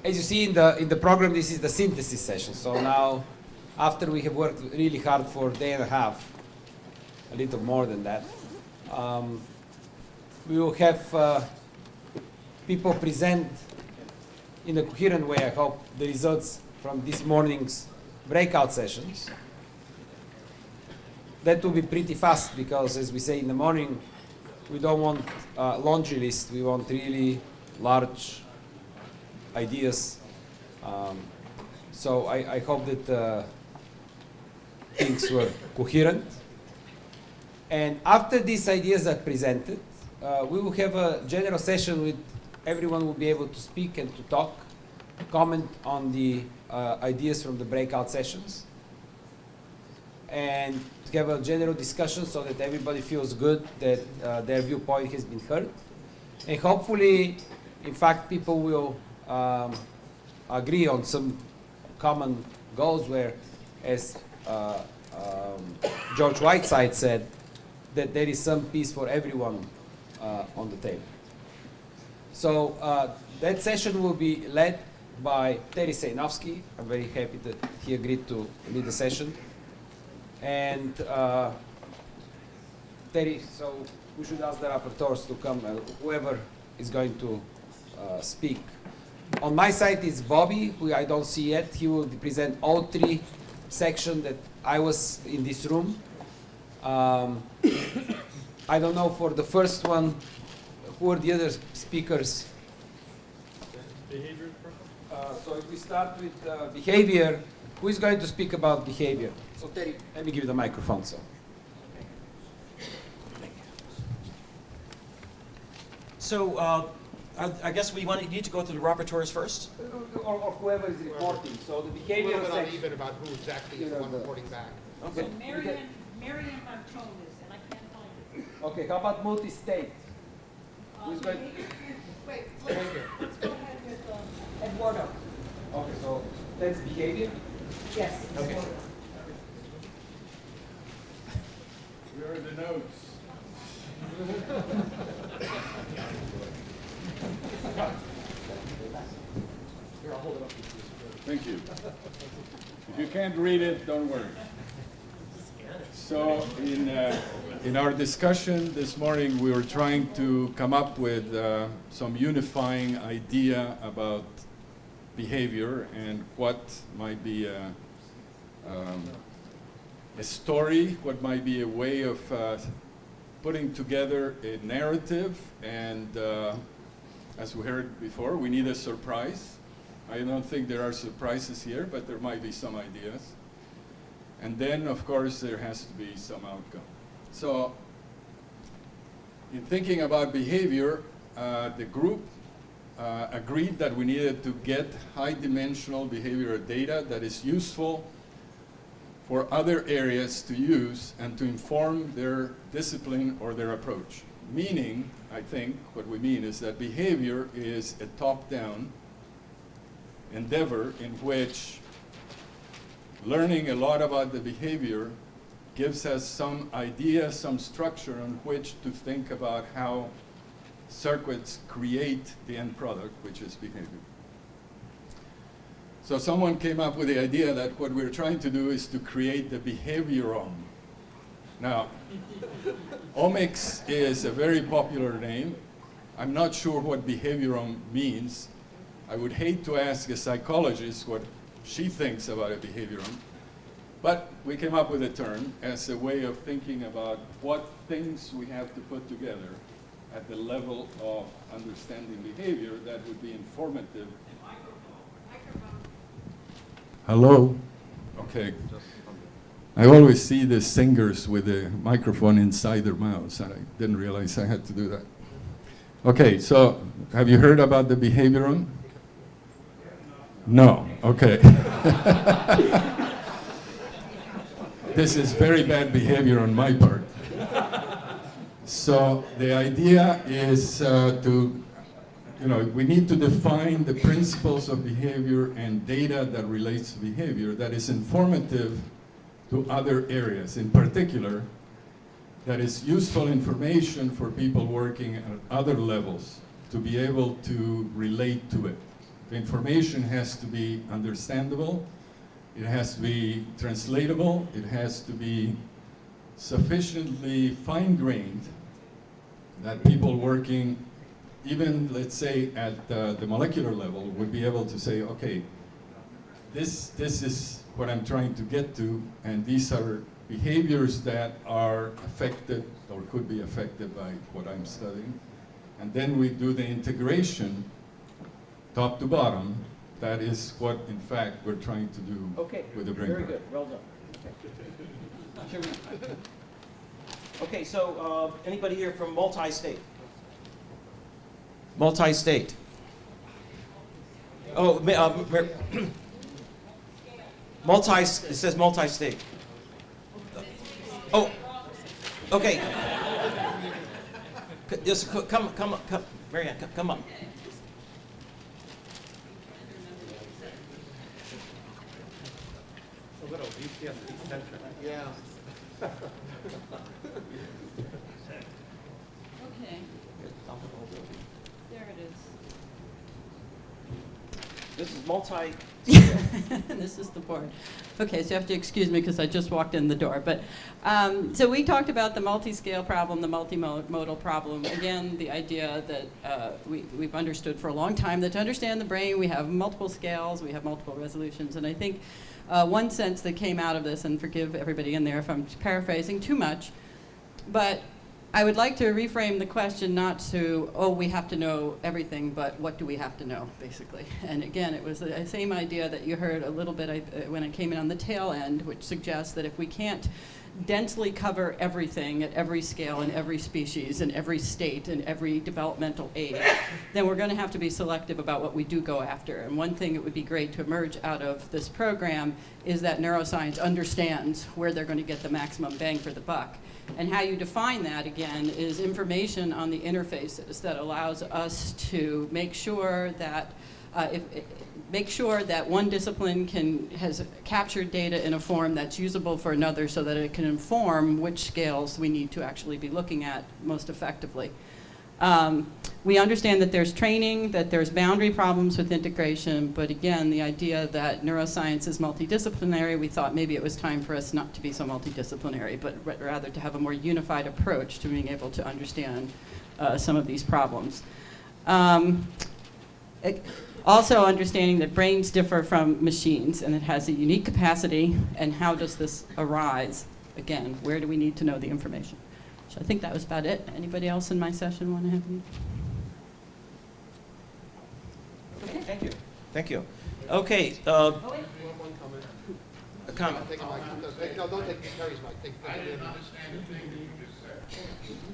as you see in the program, this is the synthesis session. So now, after we have worked really hard for a day and a half, a little more than that, we will have people present in a coherent way, I hope, the results from this morning's breakout sessions. That will be pretty fast because, as we say in the morning, we don't want laundry list. We want really large ideas. So I hope that things were coherent. And after these ideas are presented, we will have a general session with everyone will be able to speak and to talk, comment on the ideas from the breakout sessions, and to have a general discussion so that everybody feels good that their viewpoint has been heard. And hopefully, in fact, people will agree on some common goals where, as George Whiteside said, that there is some peace for everyone on the table. So that session will be led by Terry Sejnowski. I'm very happy that he agreed to lead the session. And Terry, so we should ask the rapporteurs to come, whoever is going to speak. On my side is Bobby, who I don't see yet. He will present all three sections that I was in this room. I don't know for the first one, who are the other speakers? Behavior. So if we start with behavior, who is going to speak about behavior? So Terry, let me give you the microphone. So I guess we need to go to the rapporteurs first. Or whoever is reporting. So the behavior section. Even about who exactly is the one reporting back. Okay. So Marian Martones, and I can't find it. Okay, how about multi-state? Who's going? Wait, let's go ahead with Eduardo. Okay, so that's behavior. Yes. Okay. Eduardo. Where are the notes? Thank you. If you can't read it, don't worry. So in our discussion this morning, we were trying to come up with some unifying idea about behavior and what might be a story, what might be a way of putting together a narrative, and as we heard before, we need a surprise. I don't think there are surprises here, but there might be some ideas. And then, of course, there has to be some outcome. So, in thinking about behavior, the group agreed that we needed to get high-dimensional behavioral data that is useful for other areas to use and to inform their discipline or their approach. Meaning, I think, what we mean is that behavior is a top-down endeavor in which learning a lot about the behavior gives us some idea, some structure on which to think about how circuits create the end product, which is behavior. So someone came up with the idea that what we're trying to do is to create the behaviorome. Now, omics is a very popular name. I'm not sure what behaviorome means. I would hate to ask a psychologist what she thinks about a behaviorome, but we came up with a term as a way of thinking about what things we have to put together at the level of understanding behavior that would be informative. Hello? Okay. I always see the singers with the microphone inside their mouths, and I didn't realize I had to do that. Okay, so have you heard about the behaviorome? No, okay. This is very bad behavior on my part. So the idea is we need to define the principles of behavior and data that relates to behavior that is informative to other areas. In particular, that is useful information for people working at other levels to be able to relate to it. The information has to be understandable, it has to be translatable, it has to be sufficiently fine-grained that people working, even let's say at the molecular level, would be able to say, okay, this is what I'm trying to get to, and these are behaviors that are affected or could be affected by what I'm studying. And then we do the integration, top to bottom. That is what, in fact, we're trying to do with the brain. Very good. Well done. Okay. Should we- Okay, so anybody here from multi-state? Multi-state. Oh, it says multi-state. Oh, okay. Just come, Marianne, come up. A little VCS eccentric. Yeah. Okay, there it is. This is multi. This is the board. Okay, so you have to excuse me because I just walked in the door. But so we talked about the multi-scale problem, the multimodal problem. Again, the idea that we've understood for a long time that to understand the brain, we have multiple scales, we have multiple resolutions. And I think one sense that came out of this, and forgive everybody in there if I'm paraphrasing too much, but I would like to reframe the question not to, oh, we have to know everything, but what do we have to know, basically. And again, it was the same idea that you heard a little bit when I came in on the tail end, which suggests that if we can't densely cover everything at every scale and every species and every state and every developmental age, then we're going to have to be selective about what we do go after. And one thing that would be great to emerge out of this program is that neuroscience understands where they're going to get the maximum bang for the buck. And how you define that, again, is information on the interfaces that allows us to make sure that one discipline has captured data in a form that's usable for another so that it can inform which scales we need to actually be looking at most effectively. We understand that there's training, that there's boundary problems with integration, but again, the idea that neuroscience is multidisciplinary, we thought maybe it was time for us not to be so multidisciplinary, but rather to have a more unified approach to being able to understand some of these problems. Also understanding that brains differ from machines, and it has a unique capacity, and how does this arise? Again, where do we need to know the information? So I think that was about it. Anybody else in my session want to have any? Okay, thank you. Thank you. Okay. One comment. A comment. Take a mic. No, don't take Terry's mic. Take I didn't your mic. understand anything that you just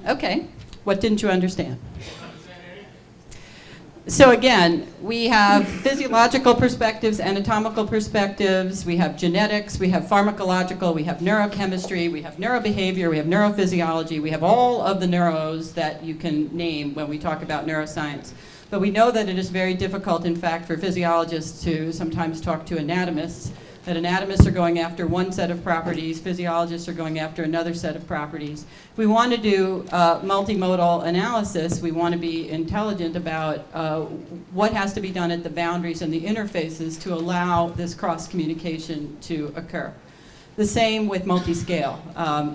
said. Okay. What didn't you understand? So again, we have physiological perspectives, anatomical perspectives, we have genetics, we have pharmacological, we have neurochemistry, we have neurobehavior, we have neurophysiology, we have all of the neuros that you can name when we talk about neuroscience. But we know that it is very difficult, in fact, for physiologists to sometimes talk to anatomists, that anatomists are going after one set of properties, physiologists are going after another set of properties. If we want to do multimodal analysis, we want to be intelligent about what has to be done at the boundaries and the interfaces to allow this cross-communication to occur. The same with multi-scale.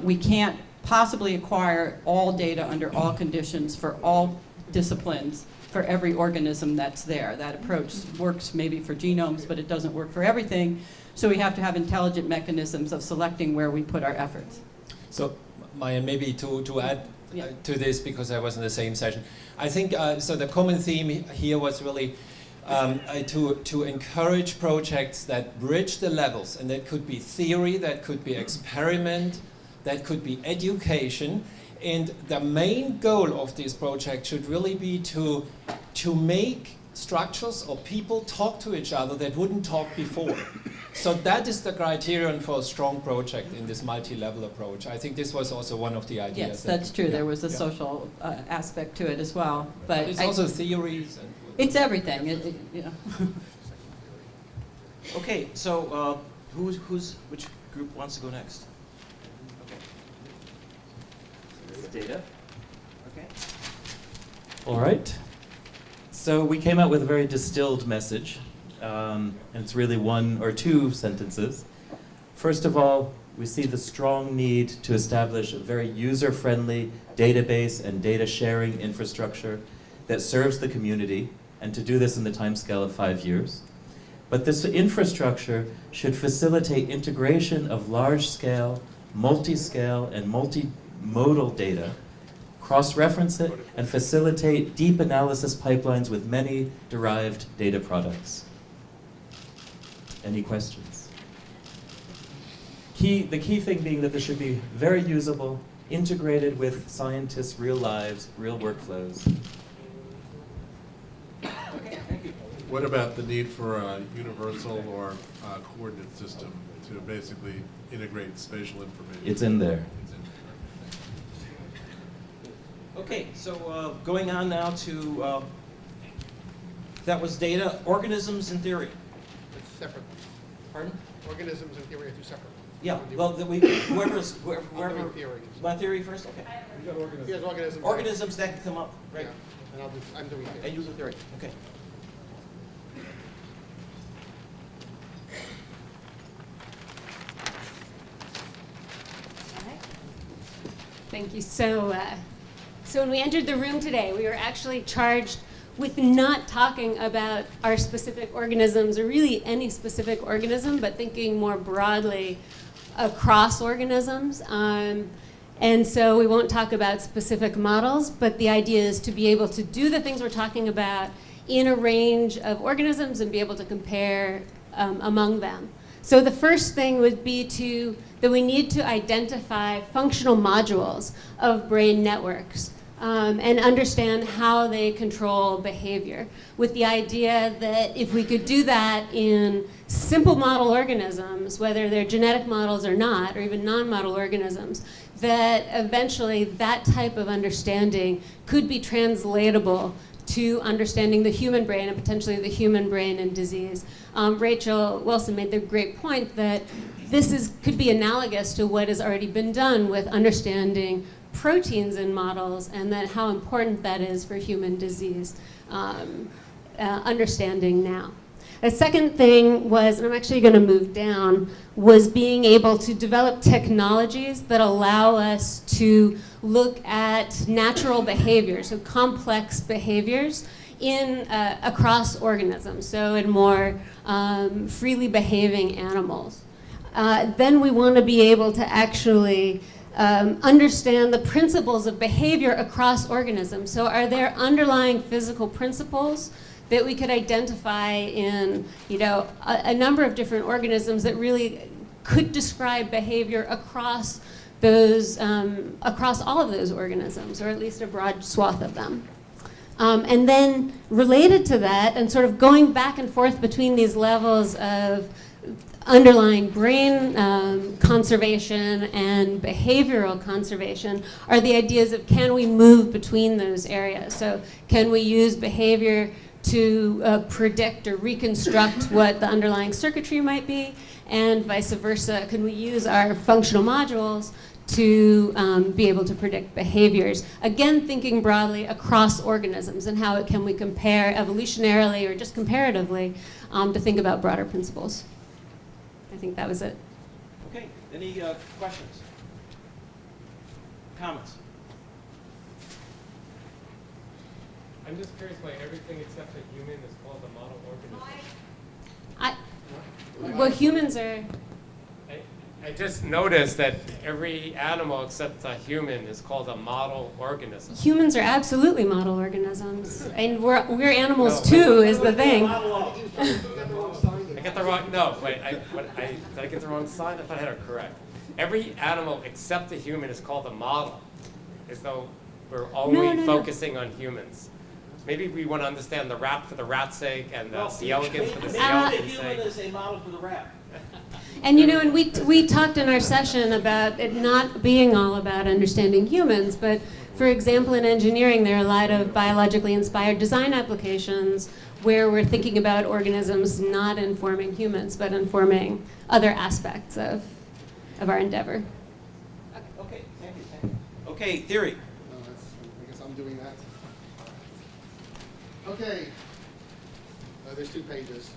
We can't possibly acquire all data under all conditions for all disciplines for every organism that's there. That approach works maybe for genomes, but it doesn't work for everything. So we have to have intelligent mechanisms of selecting where we put our efforts. So, Maya, maybe to add to this, because I was in the same session, I think so the common theme here was really to encourage projects that bridge the levels, and that could be theory, that could be experiment, that could be education. And the main goal of this project should really be to make structures or people talk to each other that wouldn't talk before. So that is the criterion for a strong project in this multi-level approach. I think this was also one of the ideas. Yes, that's true. There was a social aspect to it as well. But it's also theories. And it's everything. Okay, so which group wants to go next? Okay. Data. Okay. All right. So we came out with a very distilled message, and it's really one or two sentences. First of all, we see the strong need to establish a very user-friendly database and data sharing infrastructure that serves the community, and to do this in the timescale of 5 years. But this infrastructure should facilitate integration of large-scale, multi-scale, and multimodal data, cross-reference it, and facilitate deep analysis pipelines with many derived data products. Any questions? The key thing being that this should be very usable, integrated with scientists' real lives, real workflows. Okay, thank you. What about the need for a universal or coordinate system to basically integrate spatial information? It's in there. Okay, so going on now to, that was data, organisms in theory. It's separate. Pardon? Organisms and theory are two separate. Yeah, well, whoever, I'm doing theory. my theory first, okay. Yes, organisms. Organisms, that can come up, right? Yeah, and I'm doing theory. And you do theory, okay. Thank you. So when we entered the room today, we were actually charged with not talking about our specific organisms or really any specific organism, but thinking more broadly across organisms. And so we won't talk about specific models, but the idea is to be able to do the things we're talking about in a range of organisms and be able to compare among them. So the first thing would be that we need to identify functional modules of brain networks and understand how they control behavior, with the idea that if we could do that in simple model organisms, whether they're genetic models or not, or even non-model organisms, that eventually that type of understanding could be translatable to understanding the human brain and potentially the human brain and disease. Rachel Wilson made the great point that this could be analogous to what has already been done with understanding proteins in models, and that how important that is for human disease understanding now. The second thing was, and I'm actually going to move down, was being able to develop technologies that allow us to look at natural behaviors, so complex behaviors in across organisms, so in more freely behaving animals. Then we want to be able to actually understand the principles of behavior across organisms. So are there underlying physical principles that we could identify in, a number of different organisms that really could describe behavior across those, across all of those organisms, or at least a broad swath of them. And then related to that, and sort of going back and forth between these levels of underlying brain conservation and behavioral conservation, are the ideas of can we move between those areas? So can we use behavior to predict or reconstruct what the underlying circuitry might be, and vice versa? Can we use our functional modules to be able to predict behaviors? Again, thinking broadly across organisms, and how can we compare evolutionarily or just comparatively to think about broader principles. I think that was it. Okay, any questions? Comments? I'm just curious why everything except a human is called a model organism. Well, humans are... I just noticed that every animal except a human is called a model organism. Humans are absolutely model organisms, and we're animals too, is the thing. I get the wrong, no, wait, did I get the wrong sign? I thought I had it correct. Every animal except a human is called a model, as though we're only focusing on humans. Maybe we want to understand the rat for the rat's sake, and the C. elegans for the C. elegans sake. Human is a model for the rat. And and we talked in our session about it not being all about understanding humans, but for example, in engineering, there are a lot of biologically inspired design applications where we're thinking about organisms not informing humans, but informing other aspects of our endeavor. Okay, thank you. Okay, theory. I guess I'm doing that. Okay. There's 2 pages.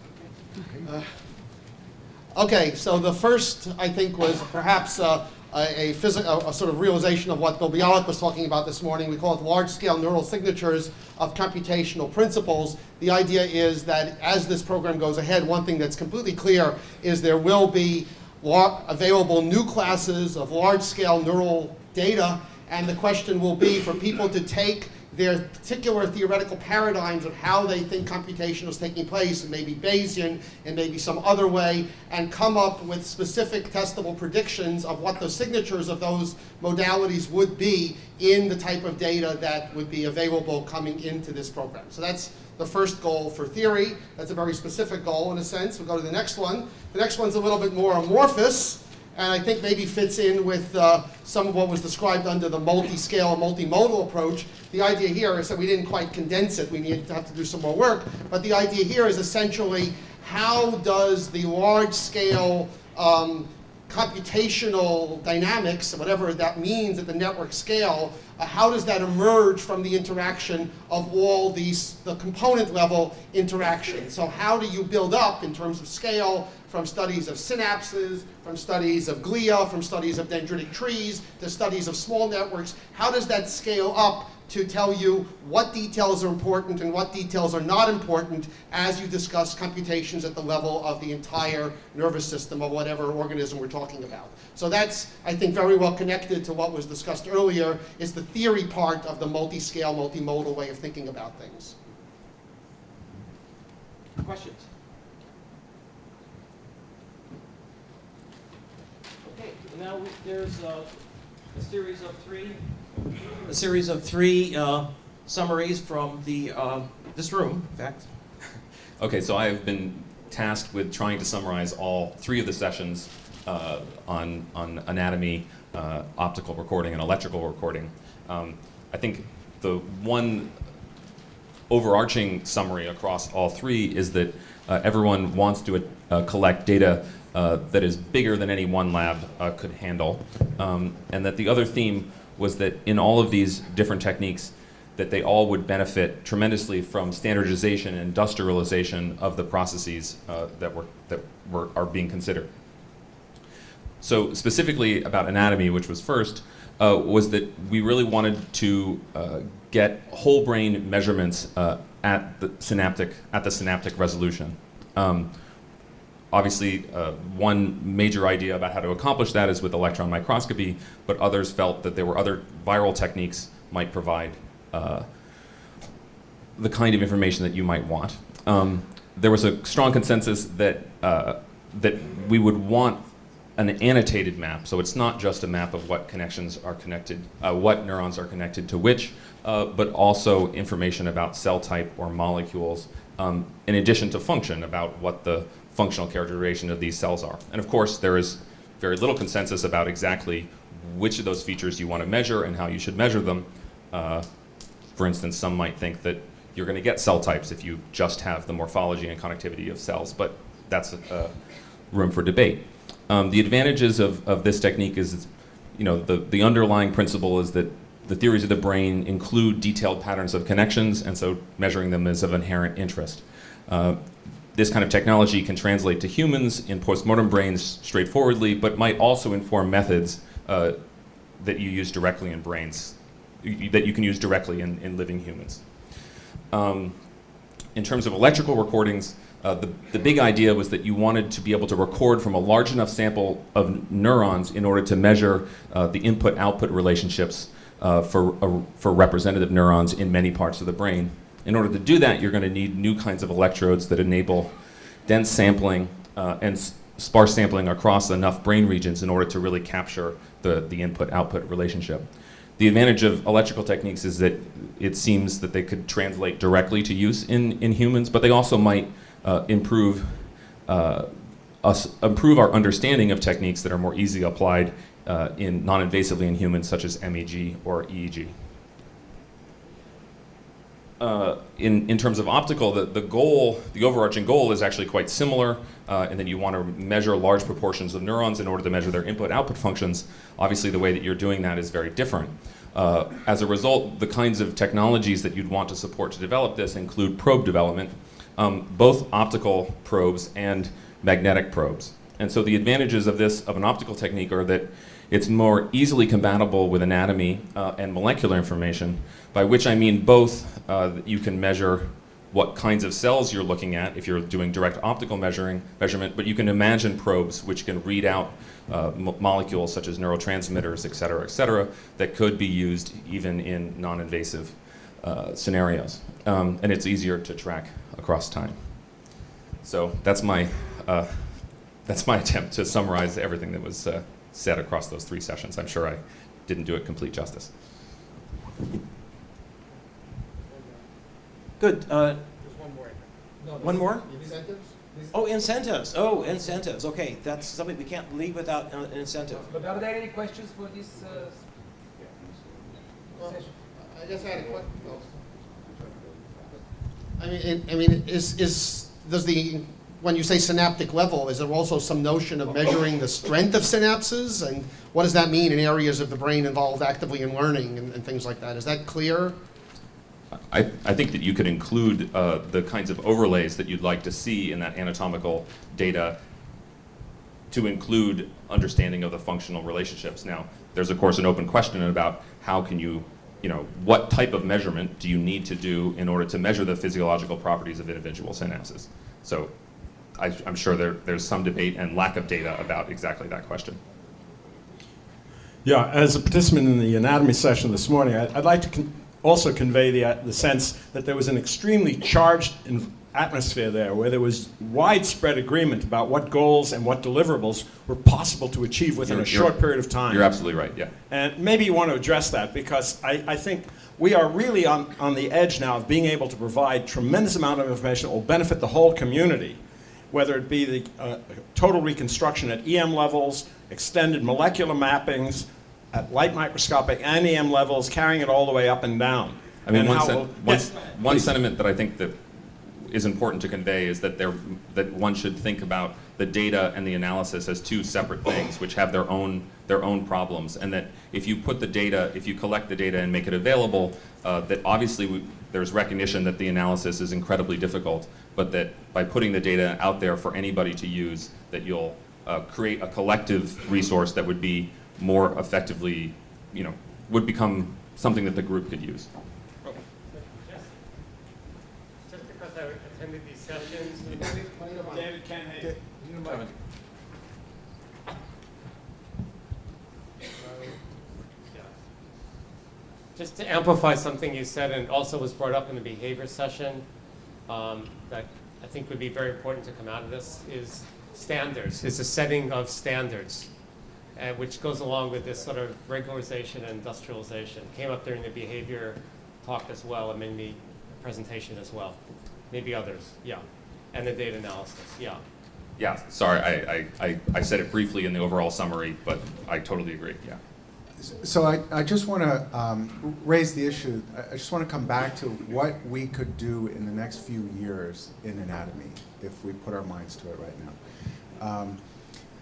Okay, so the first, I think, was perhaps a sort of realization of what Bill Bialik was talking about this morning. We call it large-scale neural signatures of computational principles. The idea is that as this program goes ahead, one thing that's completely clear is there will be available new classes of large-scale neural data, and the question will be for people to take their particular theoretical paradigms of how they think computation is taking place, and maybe Bayesian, and maybe some other way, and come up with specific testable predictions of what the signatures of those modalities would be in the type of data that would be available coming into this program. So that's the first goal for theory. That's a very specific goal in a sense. We'll go to the next one. The next one's a little bit more amorphous, and I think maybe fits in with some of what was described under the multi-scale and multimodal approach. The idea here is that we didn't quite condense it. We need to have to do some more work. But the idea here is essentially how does the large-scale computational dynamics, whatever that means at the network scale, how does that emerge from the interaction of all these, the component level interactions? So how do you build up in terms of scale from studies of synapses, from studies of glia, from studies of dendritic trees, to studies of small networks? How does that scale up to tell you what details are important and what details are not important as you discuss computations at the level of the entire nervous system of whatever organism we're talking about? So that's, I think, very well connected to what was discussed earlier, is the theory part of the multi-scale, multimodal way of thinking about things. Questions? Okay, now there's a series of three summaries from the this room, in fact. Okay, so I've been tasked with trying to summarize all 3 of the sessions on anatomy, optical recording, and electrical recording. I think the one overarching summary across all 3 is that everyone wants to collect data that is bigger than any one lab could handle, and that the other theme was that in all of these different techniques, that they all would benefit tremendously from standardization and industrialization of the processes that are being considered. So specifically about anatomy, which was first, was that we really wanted to get whole brain measurements at the synaptic resolution. Obviously, one major idea about how to accomplish that is with electron microscopy, but others felt that there were other viral techniques might provide the kind of information that you might want. There was a strong consensus that that we would want an annotated map, so it's not just a map of what connections are connected, what neurons are connected to which, but also information about cell type or molecules, in addition to function, about what the functional characterization of these cells are. And of course, there is very little consensus about exactly which of those features you want to measure and how you should measure them. For instance, some might think that you're going to get cell types if you just have the morphology and connectivity of cells, but that's room for debate. The advantages of this technique is, the underlying principle is that the theories of the brain include detailed patterns of connections, and so measuring them is of inherent interest. This kind of technology can translate to humans in postmortem brains straightforwardly, but might also inform methods that you use directly in brains, that you can use directly in living humans. In terms of electrical recordings, the big idea was that you wanted to be able to record from a large enough sample of neurons in order to measure the input-output relationships for representative neurons in many parts of the brain. In order to do that, you're going to need new kinds of electrodes that enable dense sampling and sparse sampling across enough brain regions in order to really capture the input-output relationship. The advantage of electrical techniques is that it seems that they could translate directly to use in humans, but they also might improve our understanding of techniques that are more easily applied non-invasively in humans, such as MEG or EEG. In terms of optical, the overarching goal is actually quite similar, and then you want to measure large proportions of neurons in order to measure their input-output functions. Obviously, the way that you're doing that is very different. As a result, the kinds of technologies that you'd want to support to develop this include probe development, both optical probes and magnetic probes. And so the advantages of an optical technique are that it's more easily compatible with anatomy and molecular information, by which I mean both you can measure what kinds of cells you're looking at if you're doing direct optical measurement, but you can imagine probes which can read out molecules such as neurotransmitters, et cetera, that could be used even in non-invasive scenarios. And it's easier to track across time. So that's my attempt to summarize everything that was said across those 3 sessions. I'm sure I didn't do it complete justice. Good. There's one more. One more? Incentives? Oh, incentives. Oh, incentives. Okay, that's something we can't leave without an incentive. But are there any questions for this session? I guess I had a question. I mean, when you say synaptic level, is there also some notion of measuring the strength of synapses, and what does that mean in areas of the brain involved actively in learning and things like that? Is that clear? I think that you could include the kinds of overlays that you'd like to see in that anatomical data to include understanding of the functional relationships. Now, there's of course an open question about how can you what type of measurement do you need to do in order to measure the physiological properties of individual synapses? So I'm sure there's some debate and lack of data about exactly that question. Yeah, as a participant in the anatomy session this morning, I'd like to also convey the sense that there was an extremely charged atmosphere there, where there was widespread agreement about what goals and what deliverables were possible to achieve within a short period of time. You're absolutely right, yeah. And maybe you want to address that, because I think we are really on the edge now of being able to provide tremendous amount of information that will benefit the whole community, whether it be the total reconstruction at EM levels, extended molecular mappings, at light microscopic and EM levels, carrying it all the way up and down. I mean, one sentiment that I think that is important to convey is that one should think about the data and the analysis as 2 separate things, which have their own problems, and that if you collect the data and make it available, that obviously there's recognition that the analysis is incredibly difficult, but that by putting the data out there for anybody to use, that you'll create a collective resource that would be more effectively, would become something that the group could use. Just because I attended these sessions. David Kenhay. Just to amplify something you said, and also was brought up in the behavior session, that I think would be very important to come out of this, is standards. It's a setting of standards, which goes along with this sort of regularization and industrialization. Came up during the behavior talk as well, and maybe presentation as well. Maybe others, yeah. And the data analysis, yeah. Yeah, sorry, I said it briefly in the overall summary, but I totally agree, yeah. So I just want to raise the issue. I just want to come back to what we could do in the next few years in anatomy if we put our minds to it right now.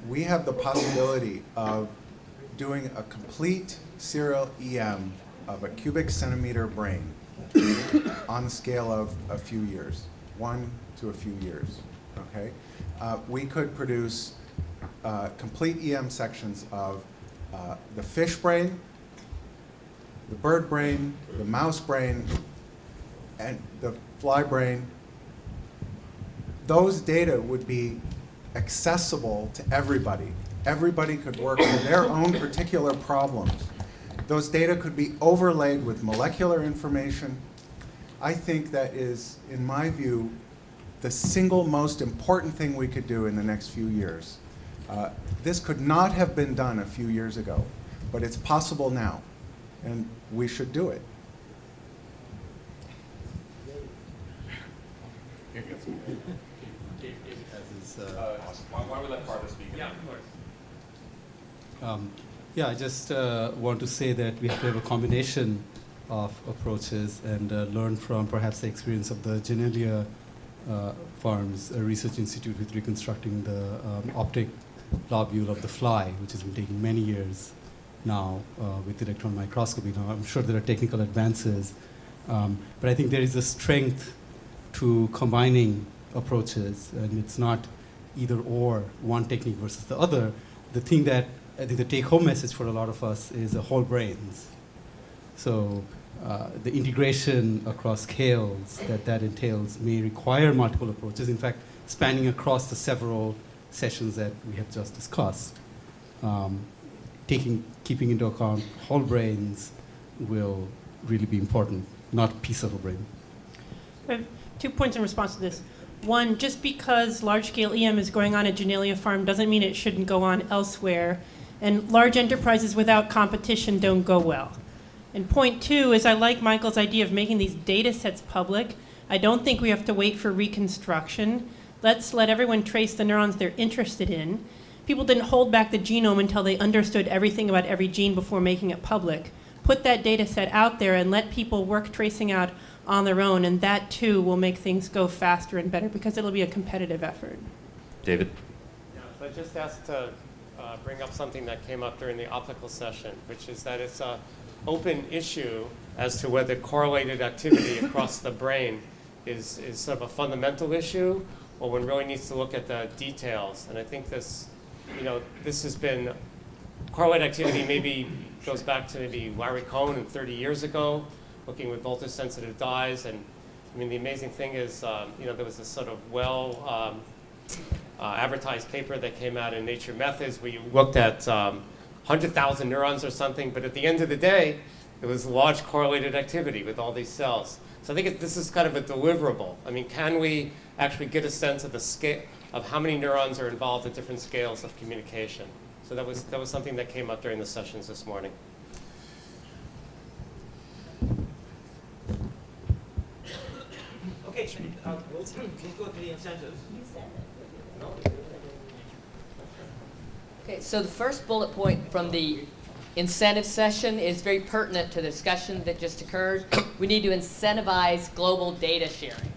We have the possibility of doing a complete serial EM of a cubic centimeter brain on the scale of a few years, 1 to a few years, okay? We could produce complete EM sections of the fish brain, the bird brain, the mouse brain, and the fly brain. Those data would be accessible to everybody. Everybody could work on their own particular problems. Those data could be overlaid with molecular information. I think that is, in my view, the single most important thing we could do in the next few years. This could not have been done a few years ago, but it's possible now, and we should do it. Why would let Barbara speak? Yeah, of course. Yeah, I just want to say that we have to have a combination of approaches and learn from perhaps the experience of the Genelia Farms Research Institute with reconstructing the optic lobule of the fly, which has been taking many years, now with electron microscopy. Now, I'm sure there are technical advances, but I think there is a strength to combining approaches, and it's not either or, one technique versus the other. The thing that I think the take-home message for a lot of us is whole brains. So the integration across scales that entails may require multiple approaches, in fact, spanning across the several sessions that we have just discussed. Keeping into account whole brains will really be important, not piece of a brain. I have 2 points in response to this. One, just because large-scale EM is going on at Genelia Farm doesn't mean it shouldn't go on elsewhere. And large enterprises without competition don't go well. And point 2 is I like Michael's idea of making these data sets public. I don't think we have to wait for reconstruction. Let's let everyone trace the neurons they're interested in. People didn't hold back the genome until they understood everything about every gene before making it public. Put that data set out there and let people work tracing out on their own, and that too will make things go faster and better because it'll be a competitive effort. David? Yeah, so I just asked to bring up something that came up during the optical session, which is that it's an open issue as to whether correlated activity across the brain is sort of a fundamental issue, or one really needs to look at the details. And I think this has been, correlated activity maybe goes back to maybe Larry Cohn 30 years ago, looking with voltage-sensitive dyes. And I mean, the amazing thing is, there was this sort of advertised paper that came out in Nature Methods where you looked at 100,000 neurons or something, but at the end of the day, it was large correlated activity with all these cells. So I think this is kind of a deliverable. I mean, can we actually get a sense of the scale of how many neurons are involved at different scales of communication? So that was something that came up during the sessions this morning. Okay, let's go to the incentives. Okay, so the first bullet point from the incentive session is very pertinent to the discussion that just occurred. We need to incentivize global data sharing.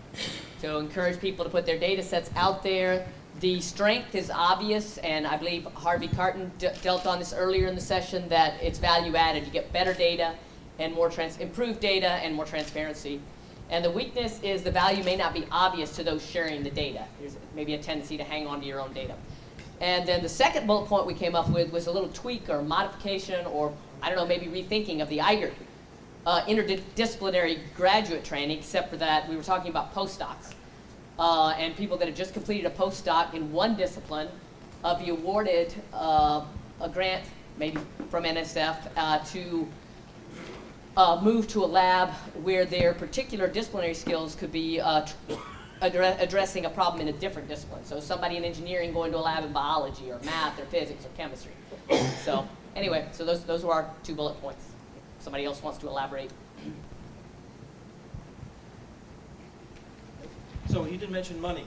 So encourage people to put their data sets out there. The strength is obvious, and I believe Harvey Carton dealt on this earlier in the session, that it's value added. You get better data and more improved data and more transparency. And the weakness is the value may not be obvious to those sharing the data. There's maybe a tendency to hang on to your own data. And then the second bullet point we came up with was a little tweak or modification, or I don't know, maybe rethinking of the IGER interdisciplinary graduate training, except for that we were talking about postdocs. And people that have just completed a postdoc in one discipline be awarded a grant, maybe from NSF, to move to a lab where their particular disciplinary skills could be addressing a problem in a different discipline. So somebody in engineering going to a lab in biology or math or physics or chemistry. So anyway, so those were our 2 bullet points. If somebody else wants to elaborate. So you didn't mention money.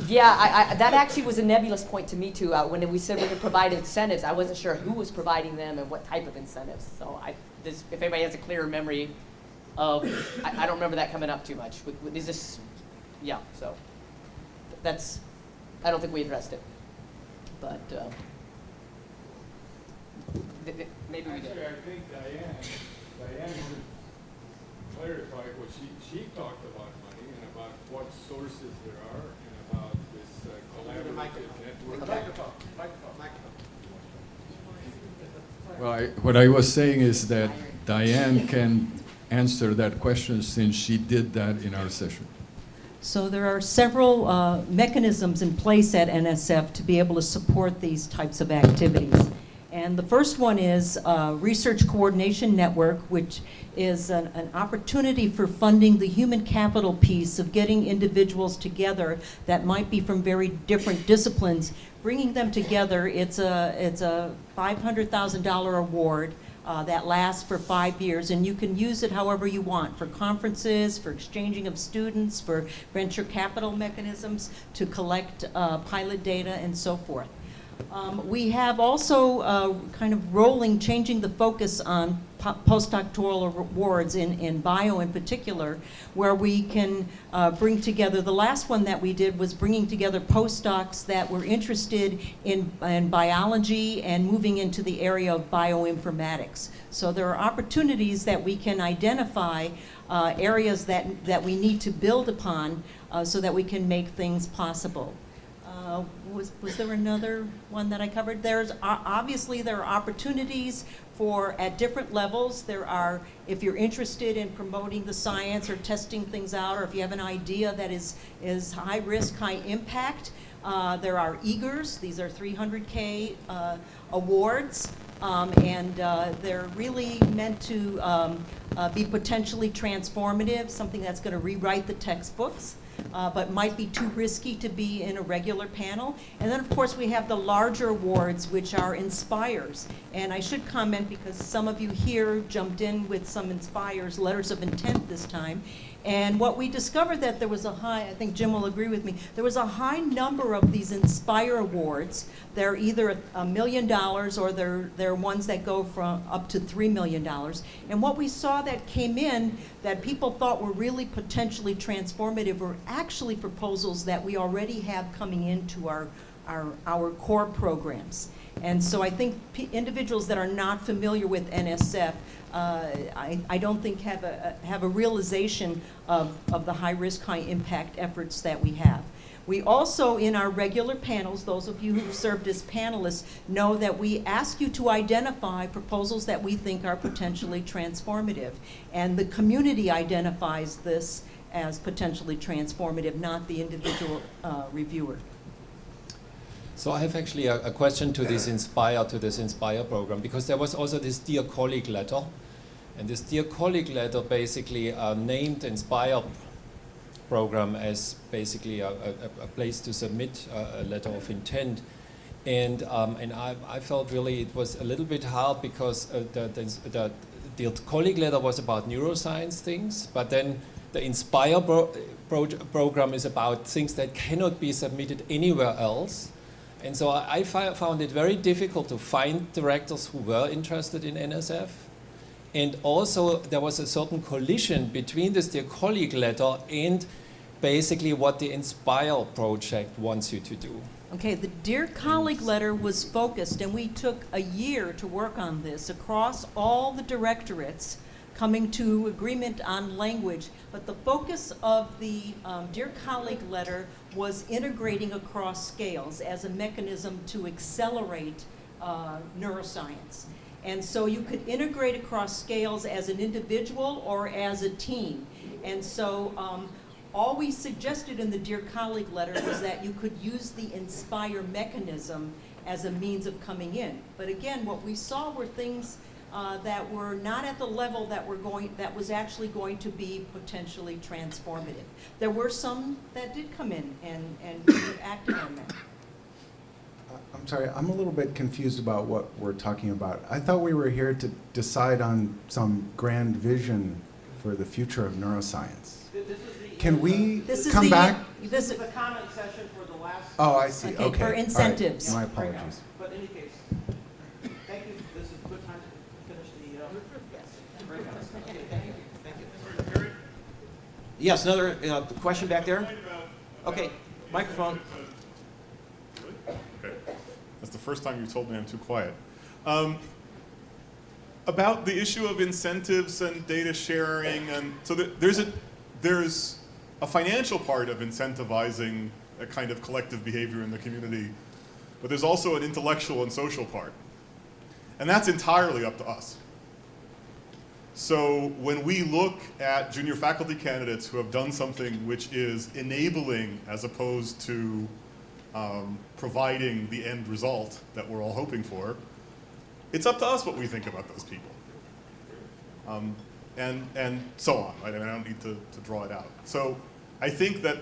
Yeah, that actually was a nebulous point to me too. When we said we could provide incentives, I wasn't sure who was providing them and what type of incentives. So if anybody has a clearer memory of, I don't remember that coming up too much. Is this, yeah, so that's, I don't think we addressed it. But maybe we did. Actually, I think Diane would clarify what she talked about money and about what sources there are and about this collaborative network. Well, what I was saying is that Diane can answer that question since she did that in our session. So there are several mechanisms in place at NSF to be able to support these types of activities. And the first one is Research Coordination Network, which is an opportunity for funding the human capital piece of getting individuals together that might be from very different disciplines, bringing them together. It's a $500,000 award that lasts for 5 years, and you can use it however you want, for conferences, for exchanging of students, for venture capital mechanisms, to collect pilot data, and so forth. We have also kind of changing the focus on postdoctoral awards in bio in particular, where we can bring together, the last one that we did was bringing together postdocs that were interested in biology and moving into the area of bioinformatics. So there are opportunities that we can identify, areas that we need to build upon so that we can make things possible. Was there another one that I covered? There's obviously there are opportunities at different levels. There are, if you're interested in promoting the science or testing things out, or if you have an idea that is high risk, high impact, there are EAGRs. These are 300K awards, and they're really meant to be potentially transformative, something that's going to rewrite the textbooks. But might be too risky to be in a regular panel. And then, of course, we have the larger awards, which are Inspires. And I should comment, because some of you here jumped in with some Inspires, letters of intent this time. And what we discovered that there was a high, I think Jim will agree with me, there was a high number of these Inspire awards. They're either $1 million or they're ones that go from up to $3 million. And what we saw that came in that people thought were really potentially transformative were actually proposals that we already have coming into our core programs. And so I think individuals that are not familiar with NSF, I don't think have a realization of the high risk, high impact efforts that we have. We also, in our regular panels, those of you who've served as panelists know that we ask you to identify proposals that we think are potentially transformative. And the community identifies this as potentially transformative, not the individual reviewer. So I have actually a question to this Inspire program, because there was also this Dear Colleague letter. And this Dear Colleague letter basically named Inspire program as basically a place to submit a letter of intent. And I felt really it was a little bit hard, because the Dear Colleague letter was about neuroscience things, but then the Inspire program is about things that cannot be submitted anywhere else. And so I found it very difficult to find directors who were interested in NSF. And also there was a certain collision between this Dear Colleague letter and basically what the Inspire project wants you to do. Okay, the Dear Colleague letter was focused, and we took a year to work on this across all the directorates, coming to agreement on language. But the focus of the Dear Colleague letter was integrating across scales as a mechanism to accelerate neuroscience. And so you could integrate across scales as an individual or as a team. And so all we suggested in the Dear Colleague letter was that you could use the Inspire mechanism as a means of coming in. But again, what we saw were things that were not at the level that was actually going to be potentially transformative. There were some that did come in and we acted on that. I'm sorry, I'm a little bit confused about what we're talking about. I thought we were here to decide on some grand vision for the future of neuroscience. Can we come back? This is the comment session for the last. Oh, I see. Okay. For incentives. All right. My apologies. But in any case, thank you. This is a good time to finish the. Yes. Okay, thank you. Yes, another question back there. Okay, microphone. Okay, that's the first time you told me I'm too quiet. About the issue of incentives and data sharing, and so there's a financial part of incentivizing a kind of collective behavior in the community, but there's also an intellectual and social part. And that's entirely up to us. So when we look at junior faculty candidates who have done something which is enabling as opposed to providing the end result that we're all hoping for, it's up to us what we think about those people. And so on, right? I mean, I don't need to draw it out. So I think that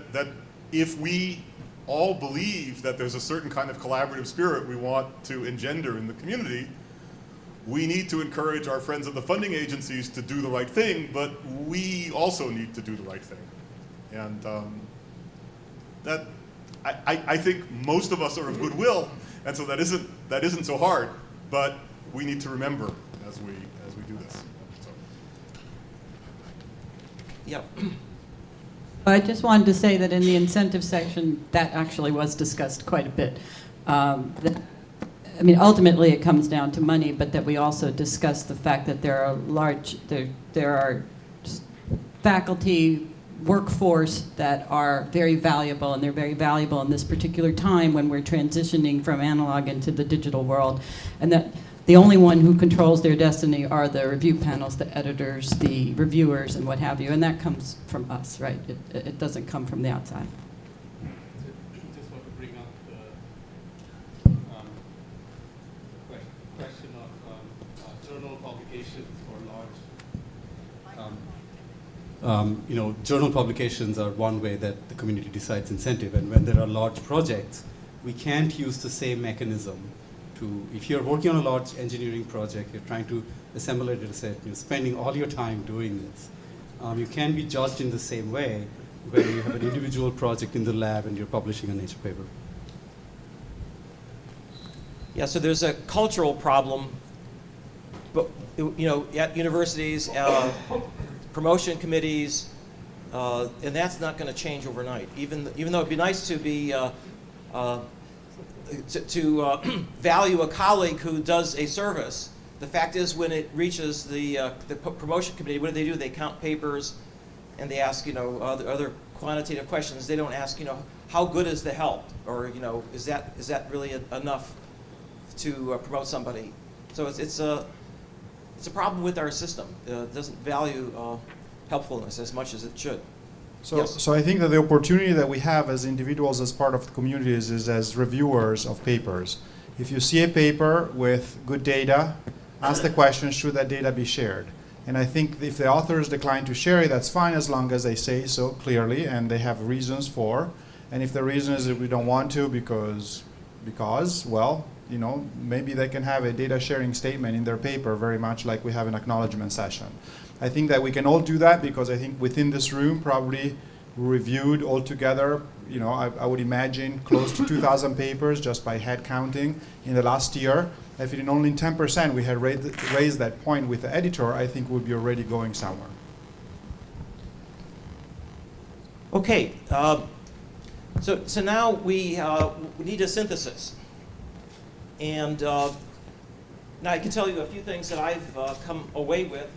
if we all believe that there's a certain kind of collaborative spirit we want to engender in the community, we need to encourage our friends at the funding agencies to do the right thing, but we also need to do the right thing. And I think most of us are of goodwill, And so that isn't so hard, but we need to remember as we do this. So. Yeah. I just wanted to say that in the incentive section, that actually was discussed quite a bit. I mean, ultimately it comes down to money, but that we also discussed the fact that there are faculty workforce that are very valuable, and they're very valuable in this particular time when we're transitioning from analog into the digital world, and that the only one who controls their destiny are the review panels, the editors, the reviewers, and what have you, and that comes from us, right? It doesn't come from the outside. Just want to bring up the question of journal publications for large. Journal publications are one way that the community decides incentive, and when there are large projects, we can't use the same mechanism to, if you're working on a large engineering project, you're trying to assemble a data set, you're spending all your time doing this. You can be judged in the same way where you have an individual project in the lab and you're publishing a Nature paper. Yeah, so there's a cultural problem, but at universities, promotion committees, and that's not going to change overnight. Even though it'd be nice to be to value a colleague who does a service, the fact is when it reaches the promotion committee, what do? They count papers, and they ask other quantitative questions. They don't ask how good is the help, or is that really enough to promote somebody. So it's a problem with our system. It doesn't value helpfulness as much as it should. So, yes. So I think that the opportunity that we have as individuals, as part of the communities, is as reviewers of papers. If you see a paper with good data, ask the question, should that data be shared? And I think if the authors decline to share it, that's fine as long as they say so clearly and they have reasons for. And if the reason is that we don't want to because well, maybe they can have a data sharing statement in their paper, very much like we have an acknowledgement session. I think that we can all do that because I think within this room probably reviewed altogether, I would imagine close to 2,000 papers just by head counting in the last year. If in only 10% we had raised that point with the editor, I think we'd be already going somewhere. Okay, so now we need a synthesis. And now I can tell you a few things that I've come away with.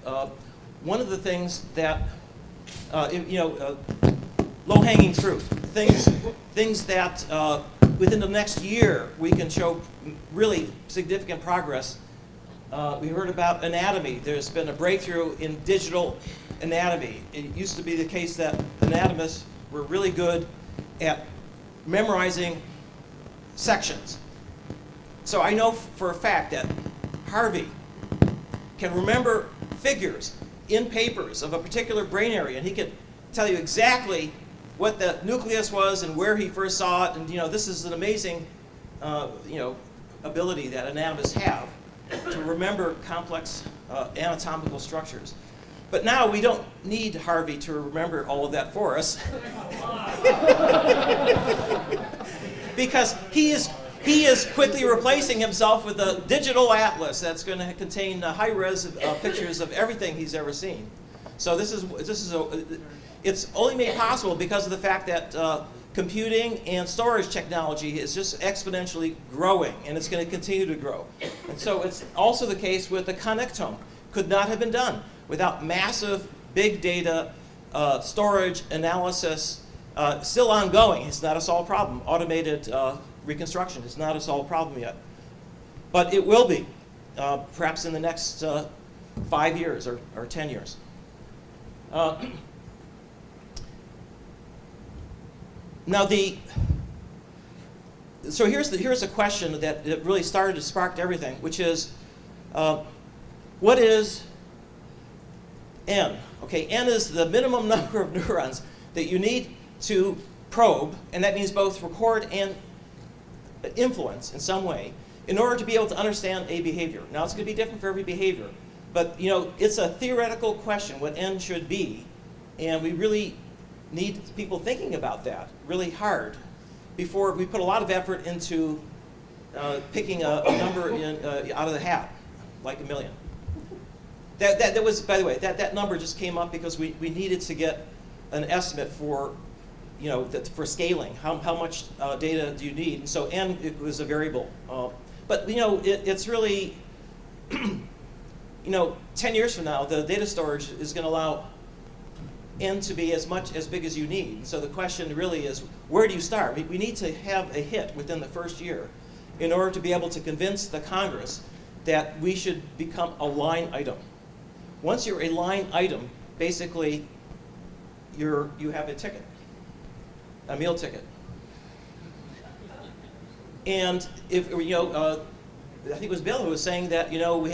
One of the things that, low-hanging fruit, things that within the next year we can show really significant progress. We heard about anatomy. There's been a breakthrough in digital anatomy. It used to be the case that anatomists were really good at memorizing sections. So I know for a fact that Harvey can remember figures in papers of a particular brain area, and he can tell you exactly what the nucleus was and where he first saw it. And this is an amazing, ability that anatomists have to remember complex anatomical structures. But now we don't need Harvey to remember all of that for us, because he is quickly replacing himself with a digital atlas that's going to contain high-res pictures of everything he's ever seen. So it's only made possible because of the fact that computing and storage technology is just exponentially growing, and it's going to continue to grow. And so it's also the case with the connectome. Could not have been done without massive big data storage analysis, still ongoing. It's not a solved problem. Automated reconstruction is not a solved problem yet. But it will be, perhaps in the next 5 years or 10 years. Now so here's a question that really started to spark everything, which is, what is N? Okay, N is the minimum number of neurons that you need to probe, and that means both record and influence in some way, in order to be able to understand a behavior. Now it's going to be different for every behavior, but it's a theoretical question what N should be, and we really need people thinking about that really hard before we put a lot of effort into picking a number out of the hat, like 1 million. That was, by the way, that number just came up because we needed to get an estimate for, for scaling. How much data do you need? And so n, it was a variable. But it's really, 10 years from now, the data storage is going to allow n to be as big as you need. And so the question really is, where do you start? We need to have a hit within the first year in order to be able to convince the Congress that we should become a line item. Once you're a line item, basically, you have a ticket, a meal ticket. And if I think it was Bill who was saying that we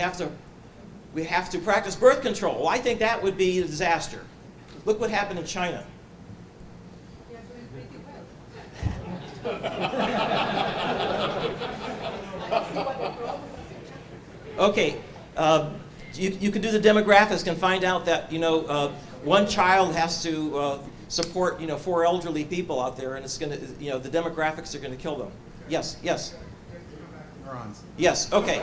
have to practice birth control. Well, I think that would be a disaster. Look what happened in China. Okay, you can do the demographics and find out that one child has to support 4 elderly people out there, and it's going to the demographics are going to kill them. Yes, yes. Neurons. Yes. Okay.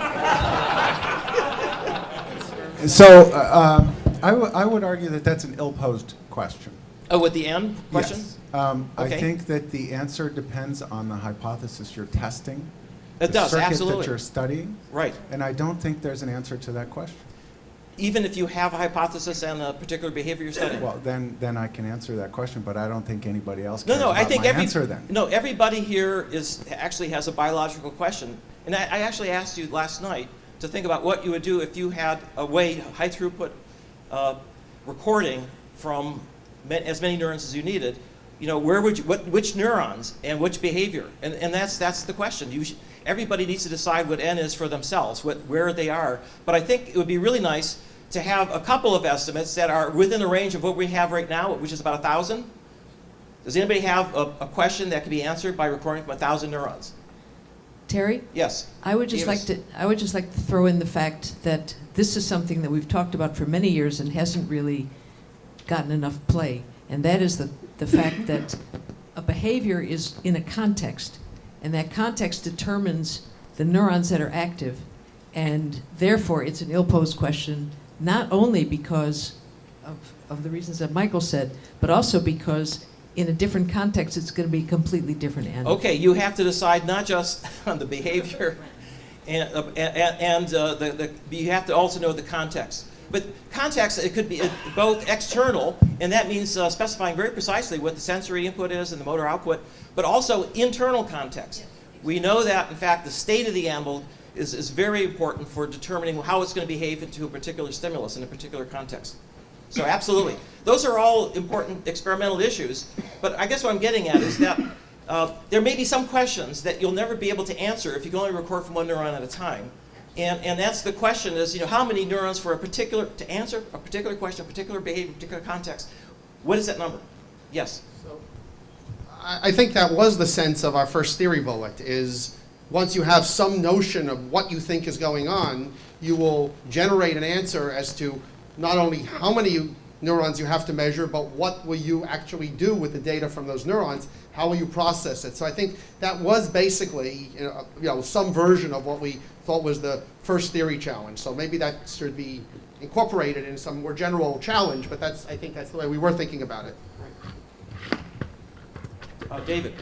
So I would argue that that's an ill-posed question. Oh, with the end question? Yes. Okay. I think that the answer depends on the hypothesis you're testing. It does, the circuit absolutely. that you're studying. Right. And I don't think there's an answer to that question. Even if you have a hypothesis and a particular behavior you're studying? Well, then I can answer that question, but I don't think anybody else No, cares no, about I think my answer then. No, everybody here actually has a biological question. And I actually asked you last night to think about what you would do if you had a high throughput recording from as many neurons as you needed. Where would you, which neurons and which behavior? And that's the question. Everybody needs to decide what n is for themselves, where they are. But I think it would be really nice to have a couple of estimates that are within the range of what we have right now, which is about 1,000. Does anybody have a question that can be answered by recording from 1,000 neurons? Terry? Yes. I would just like to throw in the fact that this is something that we've talked about for many years and hasn't really gotten enough play. And that is the fact that a behavior is in a context, and that context determines the neurons that are active, and therefore it's an ill-posed question, not only because of the reasons that Michael said, but also because in a different context it's going to be a completely different answer. Okay, you have to decide not just on the behavior, and you have to also know the context. But context, it could be both external, and that means specifying very precisely what the sensory input is and the motor output, but also internal context. We know that, in fact, the state of the animal is very important for determining how it's going to behave into a particular stimulus in a particular context. So absolutely. Those are all important experimental issues, but I guess what I'm getting at is that there may be some questions that you'll never be able to answer if you can only record from one neuron at a time. And that's the question is, how many neurons to answer a particular question, a particular behavior, a particular context, what is that number? Yes? I think that was the sense of our first theory bullet, is once you have some notion of what you think is going on, you will generate an answer as to not only how many neurons you have to measure, but what will you actually do with the data from those neurons? How will you process it? So I think that was basically some version of what we thought was the first theory challenge. So maybe that should be incorporated in some more general challenge, but I think that's the way we were thinking about it. David.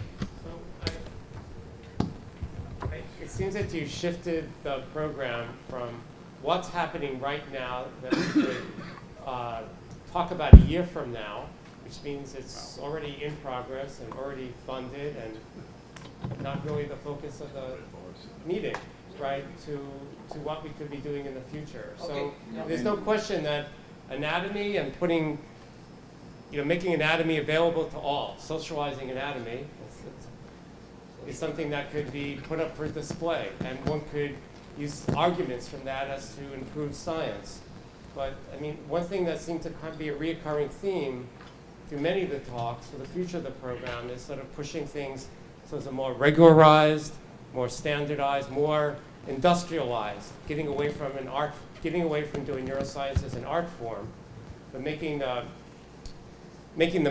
It seems that you shifted the program from what's happening right now that we could talk about a year from now, which means it's already in progress and already funded and not really the focus of the meeting, right, to what we could be doing in the future. So there's no question that anatomy and making anatomy available to all, socializing anatomy, is something that could be put up for display, and one could use arguments from that as to improve science. But I mean, one thing that seemed to kind of be a reoccurring theme through many of the talks for the future of the program is sort of pushing things towards a more regularized, more standardized, more industrialized, getting away from doing neuroscience as an art form, but making the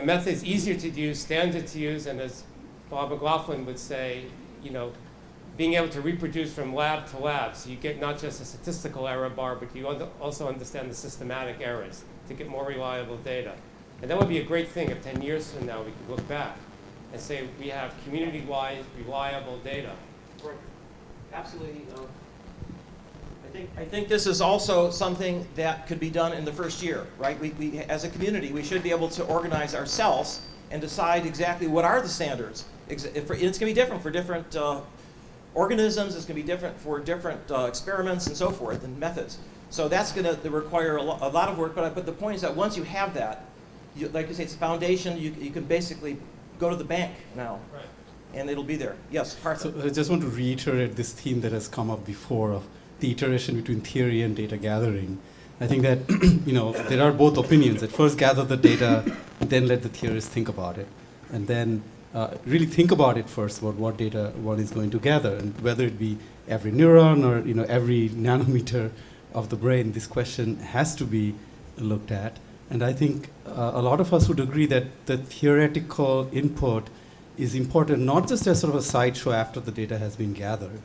methods easier to use, standard to use, and as Bob McLaughlin would say, being able to reproduce from lab to lab, so you get not just a statistical error bar, but you also understand the systematic errors to get more reliable data. And that would be a great thing if 10 years from now we could look back and say we have community-wide reliable data. Absolutely. I think this is also something that could be done in the first year, right? We, as a community, we should be able to organize ourselves and decide exactly what are the standards. It's going to be different for different organisms. It's going to be different for different experiments and so forth and methods. So that's going to require a lot of work. But the point is that once you have that, like you say, it's a foundation. You can basically go to the bank now, right, and it'll be there. Yes, Partha. So I just want to reiterate this theme that has come up before of the iteration between theory and data gathering. I think that there are both opinions. At first gather the data, then let the theorists think about it. And then really think about it first, about what data one is going to gather. And whether it be every neuron or every nanometer of the brain, this question has to be looked at. And I think a lot of us would agree that the theoretical input is important, not just as sort of a sideshow after the data has been gathered.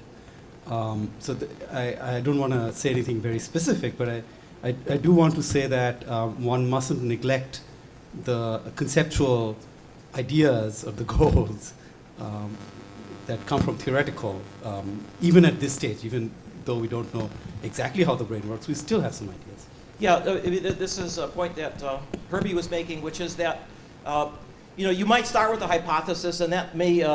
I don't want to say anything very specific, but I do want to say that one mustn't neglect the conceptual ideas or the goals that come from theoretical, even at this stage, even though we don't know exactly how the brain works, we still have some ideas. Yeah, this is a point that Herbie was making, which is that you might start with a hypothesis, and that may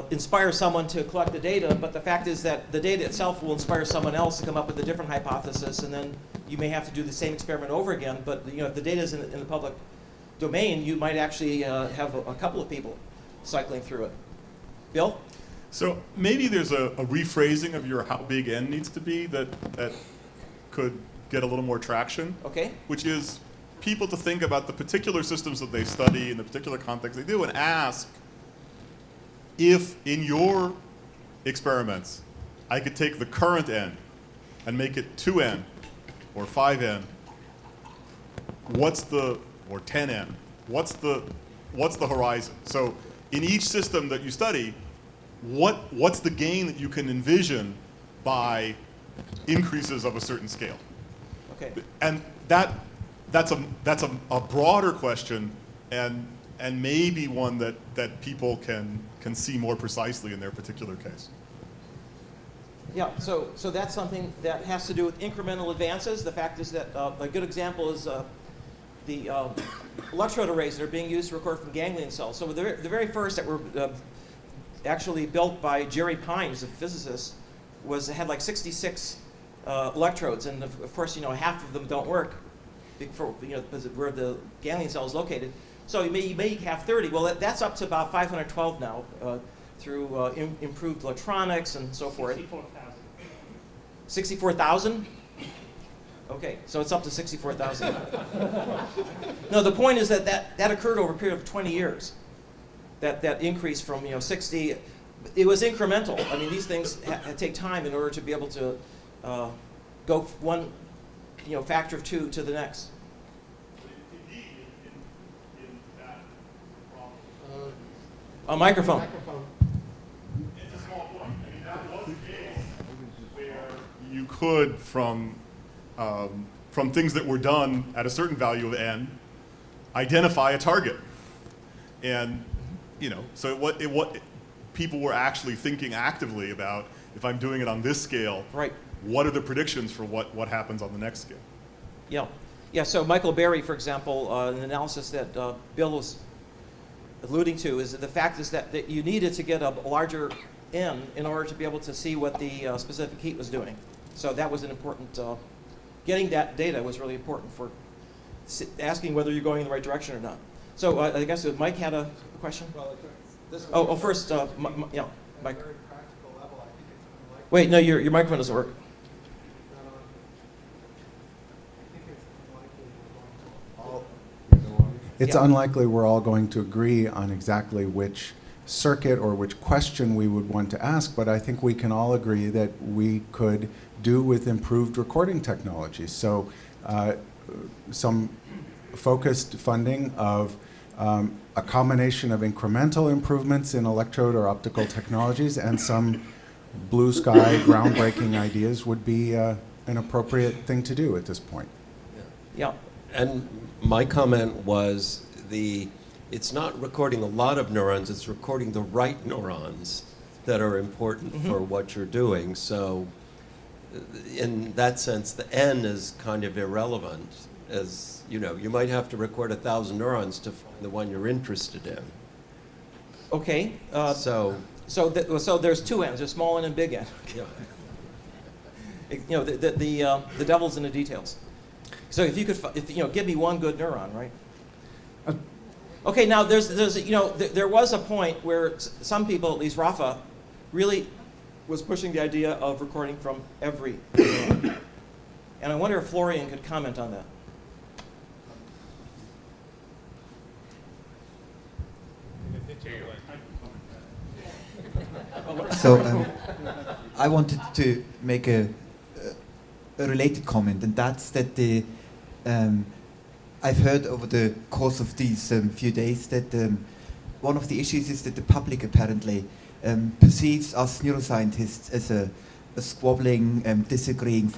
inspire someone to collect the data, but the fact is that the data itself will inspire someone else to come up with a different hypothesis, and then you may have to do the same experiment over again. But if the data is in the public domain, you might actually have a couple of people cycling through it. Bill? So maybe there's a rephrasing of your how big N needs to be that could get a little more traction. Okay. Which is people to think about the particular systems that they study in the particular context they do and ask if in your experiments I could take the current N and make it 2N or 5N, or 10N, what's the horizon? So in each system that you study, what's the gain that you can envision by increases of a certain scale? Okay. And that's a broader question, and maybe one that people can see more precisely in their particular case. Yeah, so that's something that has to do with incremental advances. The fact is that a good example is the electrode arrays that are being used to record from ganglion cells. So the very first that were actually built by Jerry Pines, a physicist, had like 66 electrodes, and of course half of them don't work because of where the ganglion cell is located. So you may have 30. Well, that's up to about 512 now through improved electronics and so forth. 64,000? Okay, so it's up to 64,000. No, the point is that occurred over a period of 20 years. That increase from 60, it was incremental. I mean, these things take time in order to be able to go one factor of 2 to the next. A microphone. It's a small point. I mean, that was the case where you could, from things that were done at a certain value of N, identify a target. And, so what people were actually thinking actively about, if I'm doing it on this scale, right, what are the predictions for what happens on the next scale? Yeah. Yeah, so Michael Berry, for example, an analysis that Bill was alluding to is that the fact is that you needed to get a larger N in order to be able to see what the specific heat was doing. So that was an important, getting that data was really important for asking whether you're going in the right direction or not. So I guess Mike had a question? Well, first, yeah, Mike. Wait, no, your microphone doesn't work. It's unlikely we're all going to agree on exactly which circuit or which question we would want to ask, but I think we can all agree that we could do with improved recording technology. So some focused funding of a combination of incremental improvements in electrode or optical technologies and some blue sky, groundbreaking ideas would be an appropriate thing to do at this point. Yeah, and my comment was it's not recording a lot of neurons, it's recording the right neurons that are important for what you're doing. So in that sense, the N is kind of irrelevant, as you know, you might have to record 1,000 neurons to find the one you're interested in. Okay. So there's two N's, a small N and big N. Yeah. You know, the devil's in the details. So if you could, give me one good neuron, right? Okay, now there was a point where some people, at least Rafa, really was pushing the idea of recording from every neuron. And I wonder if Florian could comment on that. So I wanted to make a related comment, and that's that I've heard over the course of these few days that one of the issues is that the public apparently perceives us neuroscientists as a squabbling, disagreeing,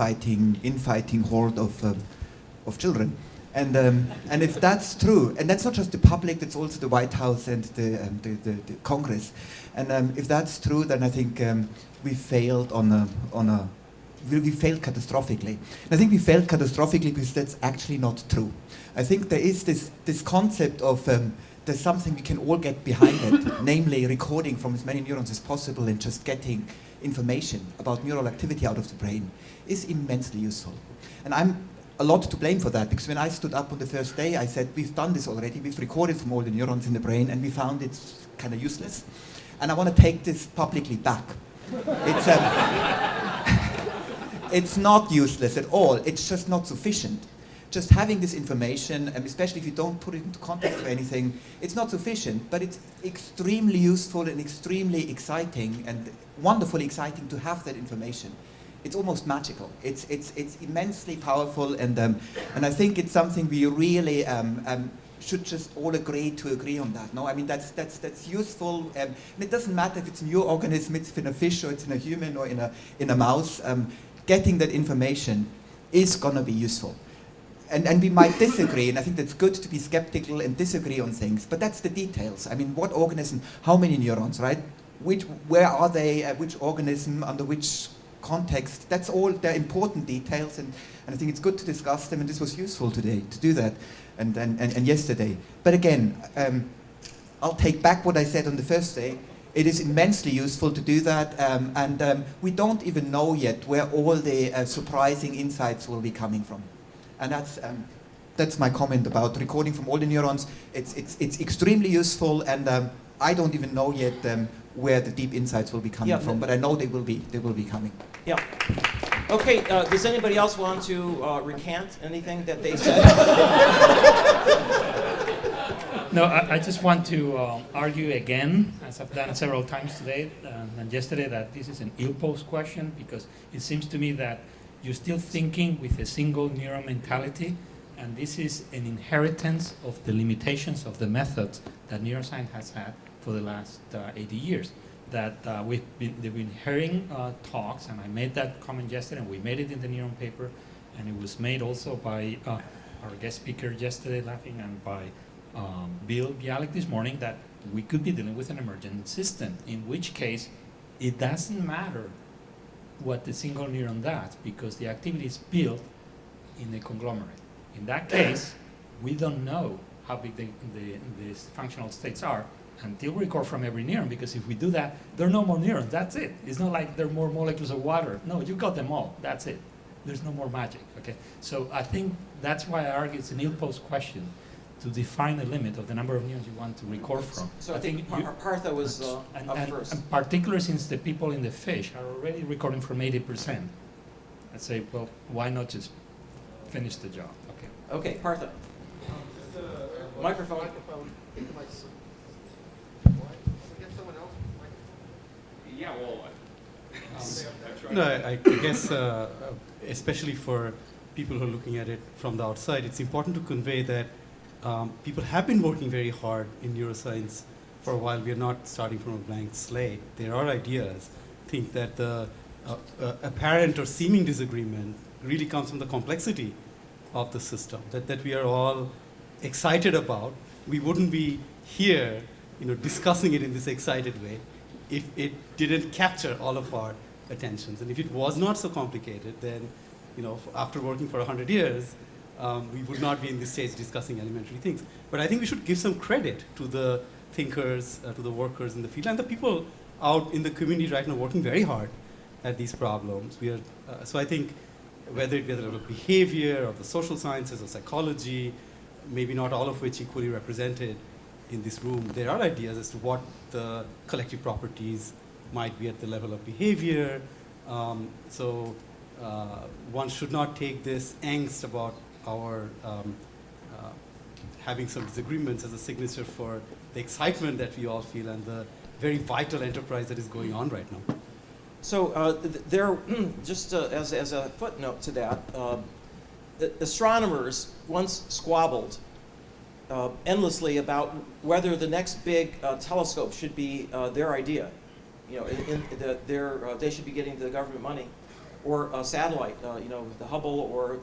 infighting horde of children. And if that's true, and that's not just the public, that's also the White House and the Congress. And if that's true, then I think we failed we failed catastrophically. And I think we failed catastrophically because that's actually not true. I think there is this concept of there's something we can all get behind it, namely recording from as many neurons as possible and just getting information about neural activity out of the brain is immensely useful. And I'm a lot to blame for that, because when I stood up on the first day, I said, we've done this already, we've recorded from all the neurons in the brain, and we found it's kind of useless. And I want to take this publicly back. It's not useless at all, it's just not sufficient. Just having this information, and especially if you don't put it into context or anything, it's not sufficient, but it's extremely useful and extremely exciting and wonderfully exciting to have that information. It's almost magical. It's immensely powerful, and I think it's something we really should just all agree on that. No, I mean that's useful. And it doesn't matter if it's a new organism, it's in a fish or it's in a human or in a mouse. Getting that information is gonna be useful. And we might disagree, and I think that's good to be skeptical and disagree on things. But that's the details. I mean, what organism? How many neurons? Right? Where are they? Which organism? Under which context? That's all. They're important details, and I think it's good to discuss them. And this was useful today to do that, and yesterday. But again, I'll take back what I said on the first day. It is immensely useful to do that, and we don't even know yet where all the surprising insights will be coming from. And that's my comment about recording from all the neurons. It's extremely useful, and I don't even know yet where the deep insights will be coming from, but I know they will be coming. Yeah. Okay, does anybody else want to recant anything that they said? No, I just want to argue again, as I've done several times today and yesterday, that this is an ill-posed question, because it seems to me that you're still thinking with a single neuron mentality, and this is an inheritance of the limitations of the methods that neuroscience has had for the last 80 years. That they've been hearing talks, and I made that comment yesterday, and we made it in the neuron paper, and it was made also by our guest speaker yesterday, laughing, and by Bill Bialik this morning, that we could be dealing with an emergent system, in which case it doesn't matter what the single neuron does, because the activity is built in a conglomerate. In that case, we don't know how big the functional states are until we record from every neuron, because if we do that, there are no more neurons, that's it. It's not like there are more molecules of water. No, you got them all, that's it. There's no more magic, okay? So I think that's why I argue it's an ill-posed question to define a limit of the number of neurons you want to record from. So I think Partha was up first. And particularly since the people in the fish are already recording from 80%, I'd say, well, why not just finish the job? Okay. Okay, Partha. Microphone. Yeah, well, no, I guess especially for people who are looking at it from the outside, it's important to convey that people have been working very hard in neuroscience for a while. We are not starting from a blank slate. There are ideas, think that the apparent or seeming disagreement really comes from the complexity of the system that we are all excited about. We wouldn't be here, discussing it in this excited way if it didn't capture all of our attentions. And if it was not so complicated, then, after working for 100 years, we would not be in this stage discussing elementary things. But I think we should give some credit to the thinkers, to the workers in the field, and the people out in the community right now working very hard at these problems. So I think whether it be the level of behavior or the social sciences or psychology, maybe not all of which equally represented in this room, there are ideas as to what the collective properties might be at the level of behavior. So one should not take this angst about our having some disagreements as a signature for the excitement that we all feel and the very vital enterprise that is going on right now. So there, just as a footnote to that, astronomers once squabbled endlessly about whether the next big telescope should be their idea. They should be getting the government money, or a satellite, the Hubble, or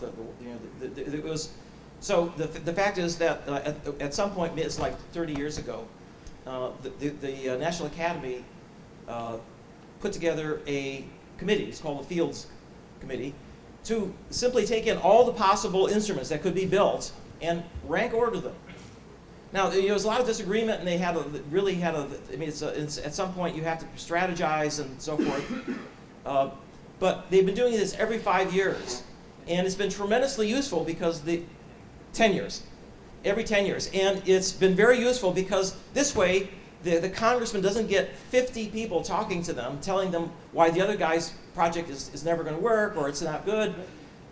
it was. So the fact is that at some point, it's like 30 years ago, the National Academy put together a committee. It's called the Fields Committee, to simply take in all the possible instruments that could be built and rank order them. Now, there was a lot of disagreement, and they had at some point you have to strategize and so forth. But they've been doing this every 5 years, and it's been tremendously useful because every 10 years. And it's been very useful because this way, the congressman doesn't get 50 people talking to them, telling them why the other guy's project is never going to work or it's not good.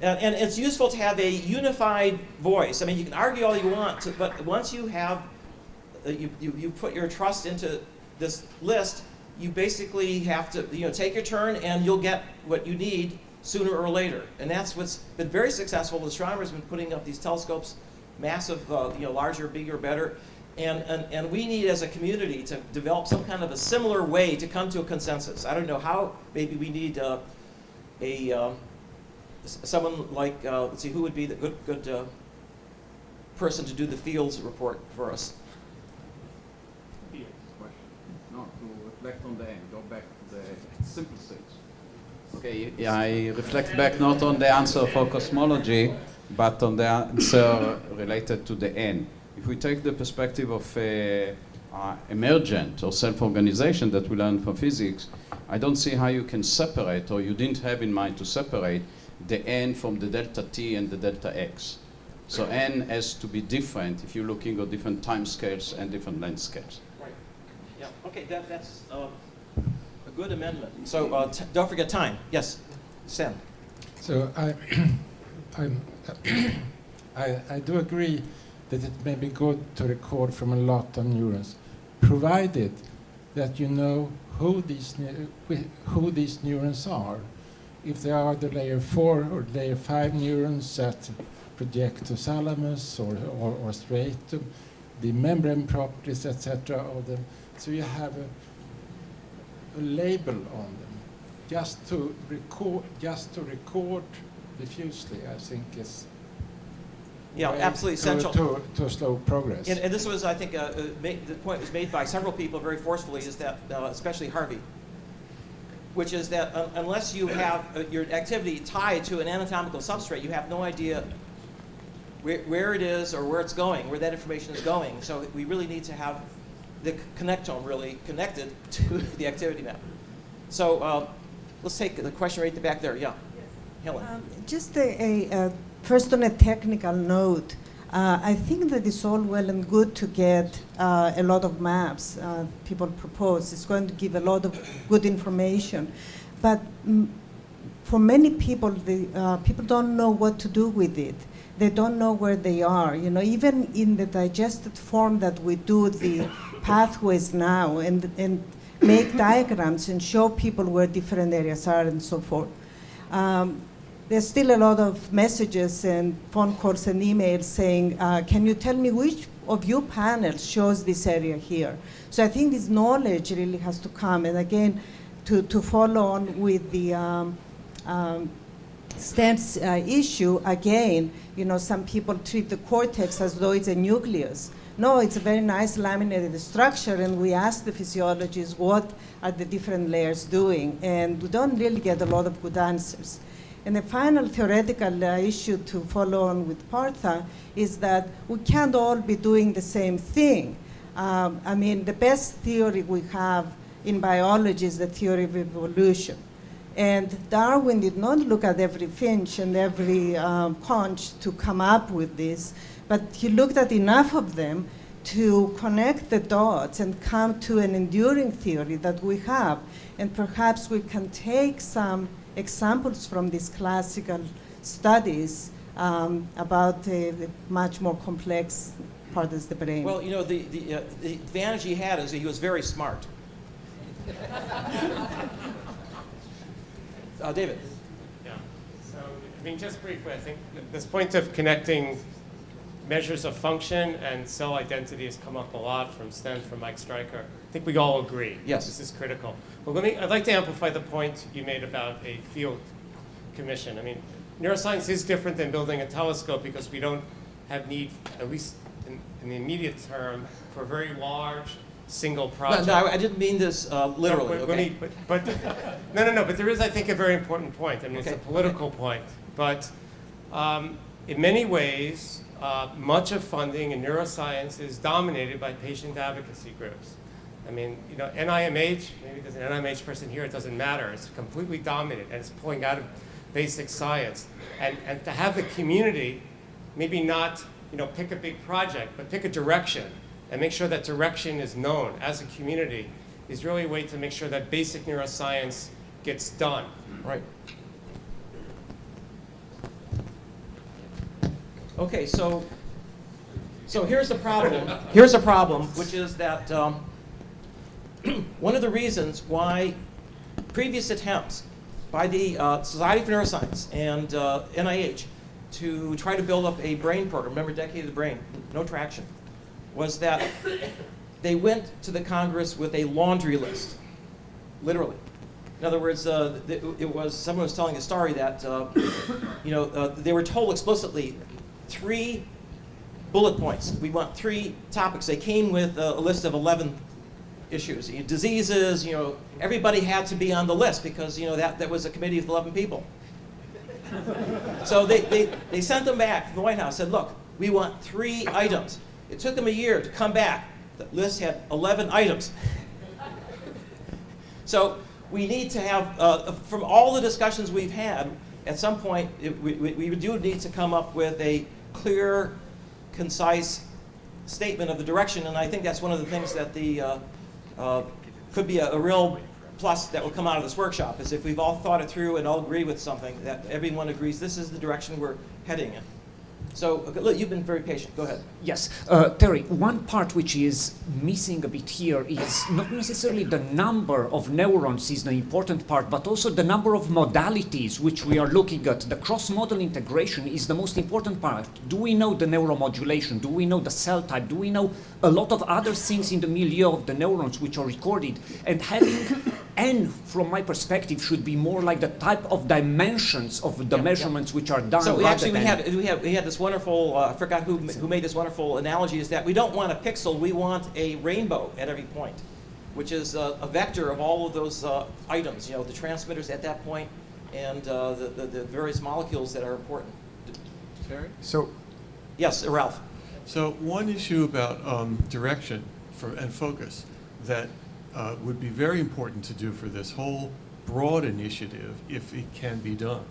And it's useful to have a unified voice. I mean, you can argue all you want, but once you have, you put your trust into this list, you basically have to take your turn, and you'll get what you need sooner or later. And that's what's been very successful. The astronomers have been putting up these telescopes, massive, larger, bigger, better. And we need, as a community, to develop some kind of a similar way to come to a consensus. I don't know how. Maybe we need someone like, let's see, who would be the good person to do the fields report for us? No, to reflect on the end, go back to the simple stage. Okay, yeah, I reflect back not on the answer for cosmology, but on the answer related to the end. If we take the perspective of emergent or self-organization that we learn from physics, I don't see how you can separate, or you didn't have in mind to separate, the n from the delta t and the delta x. So n has to be different if you're looking at different time scales and different length scales. Right. Yeah. Okay. That's a good amendment. So don't forget time. Yes, Sam. So I do agree that it may be good to record from a lot of neurons, provided that you know who these neurons are. If they are the layer 4 or layer 5 neurons that project to thalamus or striatum, the membrane properties, etc. of them. So you have a label on them, just to record diffusely. I think is absolutely essential to slow progress. And this was, I think, the point was made by several people very forcefully, is that, especially Harvey, which is that unless you have your activity tied to an anatomical substrate, you have no idea where it is or where it's going, where that information is going. So we really need to have the connectome really connected to the activity map. So let's take the question right at the back there. Yeah, Helen. Just first on a technical note, I think that it's all well and good to get a lot of maps people propose. It's going to give a lot of good information. But for many people, people don't know what to do with it. They don't know where they are. Even in the digested form that we do the pathways now and make diagrams and show people where different areas are and so forth. There's still a lot of messages and phone calls and emails saying, can you tell me which of your panels shows this area here? So I think this knowledge really has to come. And again, to follow on with the Stan's issue, again, some people treat the cortex as though it's a nucleus. No, it's a very nice laminated structure, and we ask the physiologists what are the different layers doing, and we don't really get a lot of good answers. And the final theoretical issue to follow on with Partha is that we can't all be doing the same thing. I mean, the best theory we have in biology is the theory of evolution. And Darwin did not look at every finch and every conch to come up with this, but he looked at enough of them to connect the dots and come to an enduring theory that we have. And perhaps we can take some examples from these classical studies about the much more complex part of the brain. Well, the advantage he had is that he was very smart. David. Yeah. So, I mean, just briefly, I think this point of connecting measures of function and cell identity has come up a lot from Sten, from Mike Stryker. I think we all agree. Yes. This is critical. But I'd like to amplify the point you made about a field commission. I mean, neuroscience is different than building a telescope because we don't have need, at least in the immediate term, for a very large single project. No, I didn't mean this literally. No, okay. but but there is, I think, a very important point. I mean, Okay. it's a political point. But in many ways, much of funding in neuroscience is dominated by patient advocacy groups. I mean, NIMH, maybe there's an NIMH person here, it doesn't matter. It's completely dominated, and it's pulling out of basic science. And to have the community maybe not, pick a big project, but pick a direction and make sure that direction is known as a community is really a way to make sure that basic neuroscience gets done. Right. Okay, so here's the problem. Here's a problem, which is that one of the reasons why previous attempts by the Society for Neuroscience and NIH to try to build up a brain program, remember Decade of the Brain, no traction, was that they went to the Congress with a laundry list, literally. In other words, someone was telling a story that they were told explicitly 3 bullet points. We want 3 topics. They came with a list of 11 issues. Diseases, everybody had to be on the list because that was a committee of 11 people. So they sent them back from the White House, said, look, we want 3 items. It took them a year to come back. The list had 11 items. So we need to have, from all the discussions we've had, at some point, we do need to come up with a clear, concise statement of the direction, and I think that's one of the things that could be a real plus that will come out of this workshop, is if we've all thought it through and all agree with something, that everyone agrees this is the direction we're heading in. So, look, you've been very patient. Go ahead. Yes. Terry, one part which is missing a bit here is not necessarily the number of neurons is the important part, but also the number of modalities which we are looking at. The cross-modal integration is the most important part. Do we know the neuromodulation? Do we know the cell type? Do we know a lot of other things in the milieu of the neurons which are recorded? And having N, from my perspective, should be more like the type of dimensions of the measurements which are done. So we had this wonderful, I forgot who made this wonderful analogy, is that we don't want a pixel, we want a rainbow at every point, which is a vector of all of those items, the transmitters at that point and the various molecules that are important. Terry? So, yes, Ralph. So one issue about direction and focus that would be very important to do for this whole broad initiative, if it can be done,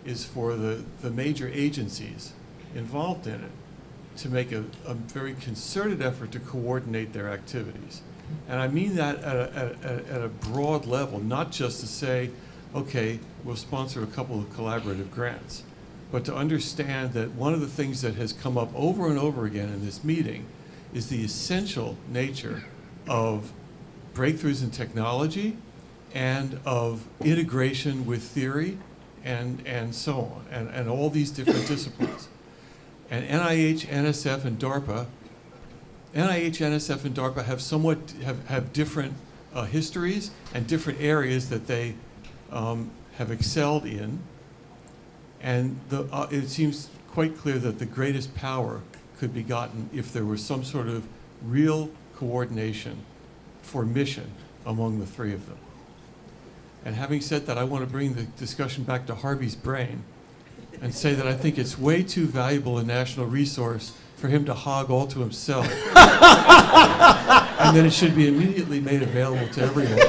is for the major agencies involved in it to make a very concerted effort to coordinate their activities. And I mean that at a broad level, not just to say, okay, we'll sponsor a couple of collaborative grants, but to understand that one of the things that has come up over and over again in this meeting is the essential nature of breakthroughs in technology and of integration with theory and so on, and all these different disciplines. And NIH, NSF, and DARPA have somewhat have different histories and different areas that they have excelled in. And it seems quite clear that the greatest power could be gotten if there was some sort of real coordination for mission among the three of them. And having said that, I want to bring the discussion back to Harvey's brain and say that I think it's way too valuable a national resource for him to hog all to himself. And then it should be immediately made available to everyone.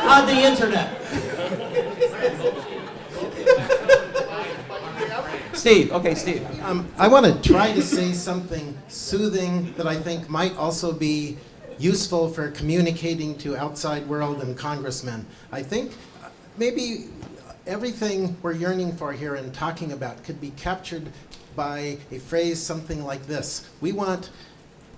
On the internet. Steve, okay, Steve. I want to try to say something soothing that I think might also be useful for communicating to outside world and congressmen. I think maybe everything we're yearning for here and talking about could be captured by a phrase something like this. We want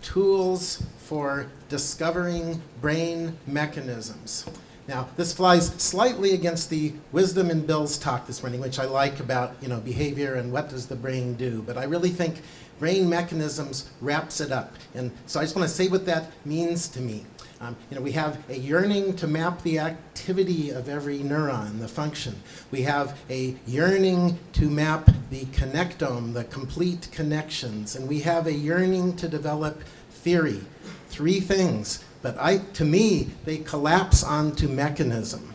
tools for discovering brain mechanisms. Now, this flies slightly against the wisdom in Bill's talk this morning, which I like about, behavior and what does the brain do. But I really think brain mechanisms wraps it up. And so I just want to say what that means to me. We have a yearning to map the activity of every neuron, the function. We have a yearning to map the connectome, the complete connections. And we have a yearning to develop theory. Three things. But to me, they collapse onto mechanism.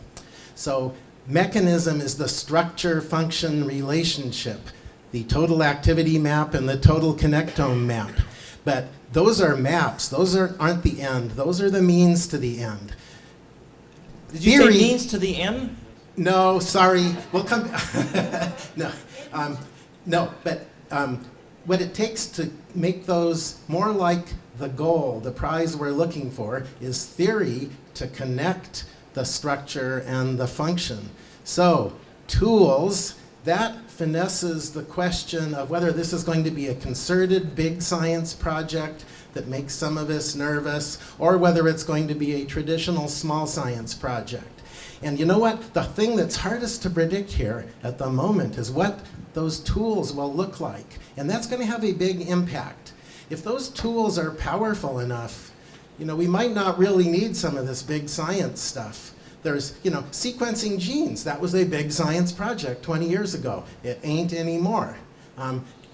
So mechanism is the structure-function relationship, the total activity map and the total connectome map. But those are maps. Those aren't the end. Those are the means to the end. Did you say means to the end? No, sorry. We'll come. No, but what it takes to make those more like the goal, the prize we're looking for, is theory to connect the structure and the function. So, tools, that finesses the question of whether this is going to be a concerted big science project that makes some of us nervous, or whether it's going to be a traditional small science project. And you know what? The thing that's hardest to predict here at the moment is what those tools will look like. And that's going to have a big impact. If those tools are powerful enough, we might not really need some of this big science stuff. There's, sequencing genes. That was a big science project 20 years ago. It ain't anymore.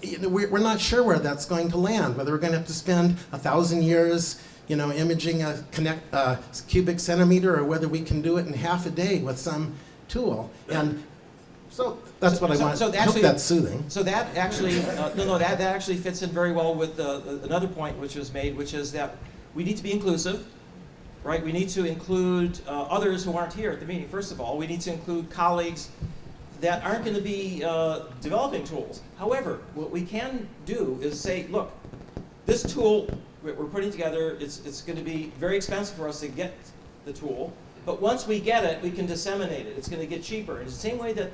We're not sure where that's going to land, whether we're going to have to spend 1,000 years, imaging a cubic centimeter, or whether we can do it in half a day with some tool. And so that's what I want. I hope that's soothing. So that actually, that actually fits in very well with another point which was made, which is that we need to be inclusive, right? We need to include others who aren't here at the meeting. First of all, we need to include colleagues that aren't going to be developing tools. However, what we can do is say, look, this tool we're putting together, it's going to be very expensive for us to get the tool, but once we get it, we can disseminate it. It's going to get cheaper. It's the same way that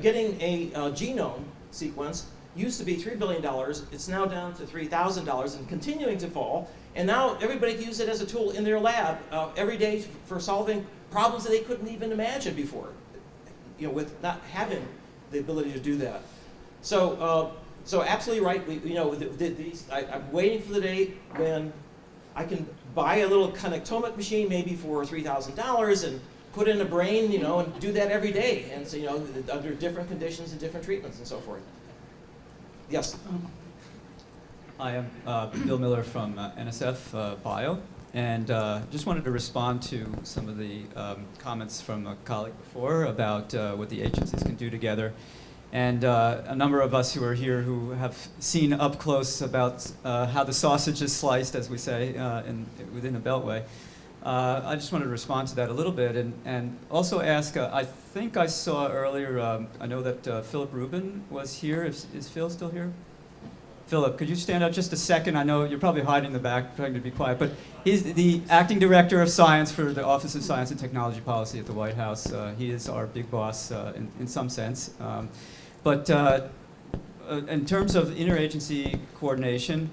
getting a genome sequence used to be $3 billion. It's now down to $3,000 and continuing to fall. And now everybody can use it as a tool in their lab every day for solving problems that they couldn't even imagine before, with not having the ability to do that. So absolutely right. I'm waiting for the day when I can buy a little connectomic machine, maybe for $3,000, and put in a brain, and do that every day, and so under different conditions and different treatments and so forth. Yes. I am Bill Miller from NSF Bio, and just wanted to respond to some of the comments from a colleague before about what the agencies can do together. And a number of us who are here who have seen up close about how the sausage is sliced, as we say, within a beltway. I just wanted to respond to that a little bit and also ask, I think I saw earlier, I know that Philip Rubin was here. Is Phil still here? Philip, could you stand up just a second? I know you're probably hiding in the back, trying to be quiet, but he's the acting director of science for the Office of Science and Technology Policy at the White House. He is our big boss in some sense. But in terms of interagency coordination,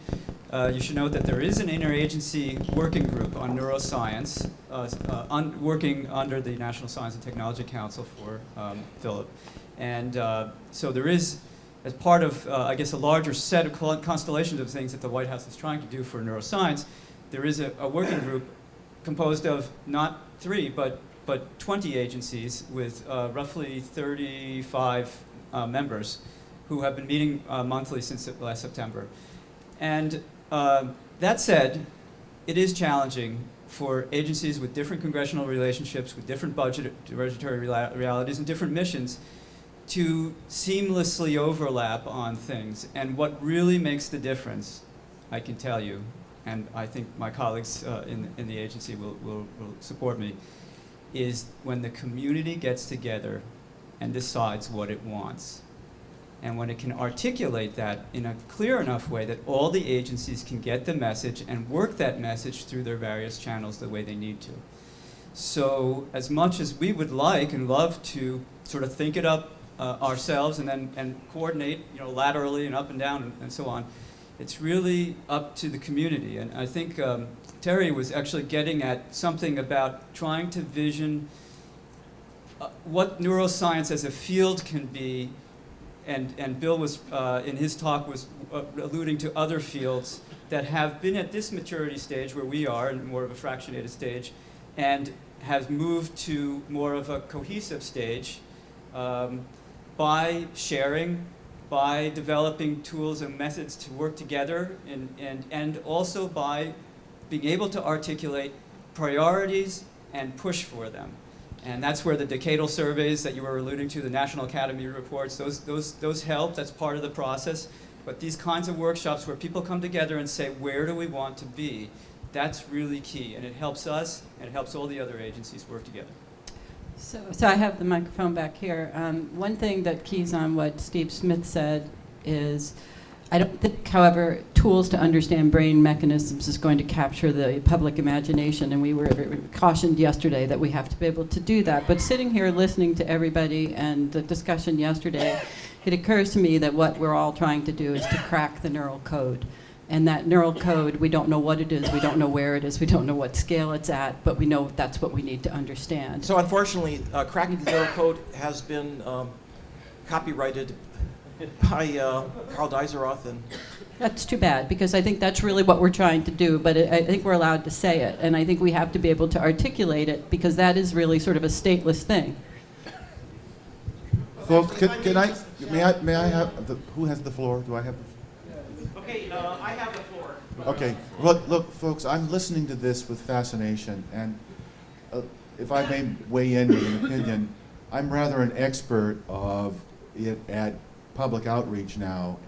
you should note that there is an interagency working group on neuroscience working under the National Science and Technology Council for Philip. And so there is, as part of, I guess, a larger set of constellations of things that the White House is trying to do for neuroscience, there is a working group composed of not 3, but 20 agencies with roughly 35 members who have been meeting monthly since last September. And that said, it is challenging for agencies with different congressional relationships, with different budgetary realities and different missions to seamlessly overlap on things. And what really makes the difference, I can tell you, and I think my colleagues in the agency will support me, is when the community gets together and decides what it wants. And when it can articulate that in a clear enough way that all the agencies can get the message and work that message through their various channels the way they need to. So as much as we would like and love to sort of think it up ourselves and coordinate, laterally and up and down and so on, it's really up to the community. And I think Terry was actually getting at something about trying to vision what neuroscience as a field can be. And Bill was, in his talk, was alluding to other fields that have been at this maturity stage where we are, in more of a fractionated stage, and have moved to more of a cohesive stage by sharing, by developing tools and methods to work together, and also by being able to articulate priorities and push for them. And that's where the decadal surveys that you were alluding to, the National Academy reports, those help. That's part of the process. But these kinds of workshops where people come together and say, where do we want to be? That's really key. And it helps us, and it helps all the other agencies work together. So I have the microphone back here. One thing that keys on what Steve Smith said is, I don't think, however, tools to understand brain mechanisms is going to capture the public imagination, and we were cautioned yesterday that we have to be able to do that. But sitting here listening to everybody and the discussion yesterday, it occurs to me that what we're all trying to do is to crack the neural code. And that neural code, we don't know what it is, we don't know where it is, we don't know what scale it's at, but we know that's what we need to understand. So unfortunately, cracking the neural code has been copyrighted by Carl Deiseroth. And That's too bad, because I think that's really what we're trying to do, but I think we're allowed to say it, and I think we have to be able to articulate it, because that is really sort of a stateless thing. Folks, may I have who has the floor? Do I have the floor? Okay, I have the floor. Okay, look, folks, I'm listening to this with fascination, and if I may weigh in with an opinion, I'm rather an expert of it at public outreach now,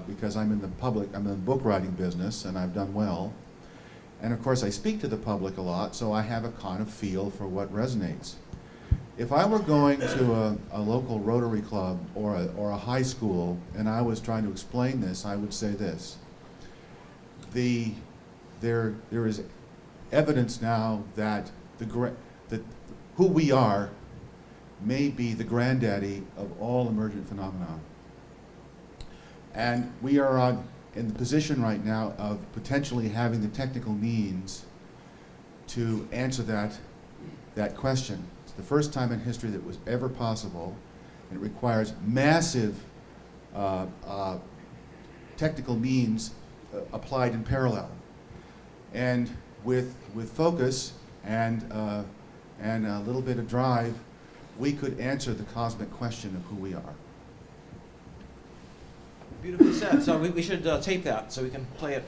because I'm in the book writing business, and I've done well. And of course, I speak to the public a lot, so I have a kind of feel for what resonates. If I were going to a local Rotary Club or a high school, and I was trying to explain this, I would say this. There is evidence now that who we are may be the granddaddy of all emergent phenomena. And we are in the position right now of potentially having the technical means to answer that question. It's the first time in history that was ever possible. It requires massive technical means applied in parallel. And with focus and a little bit of drive, we could answer the cosmic question of who we are. Beautifully said. So we should tape that so we can play it.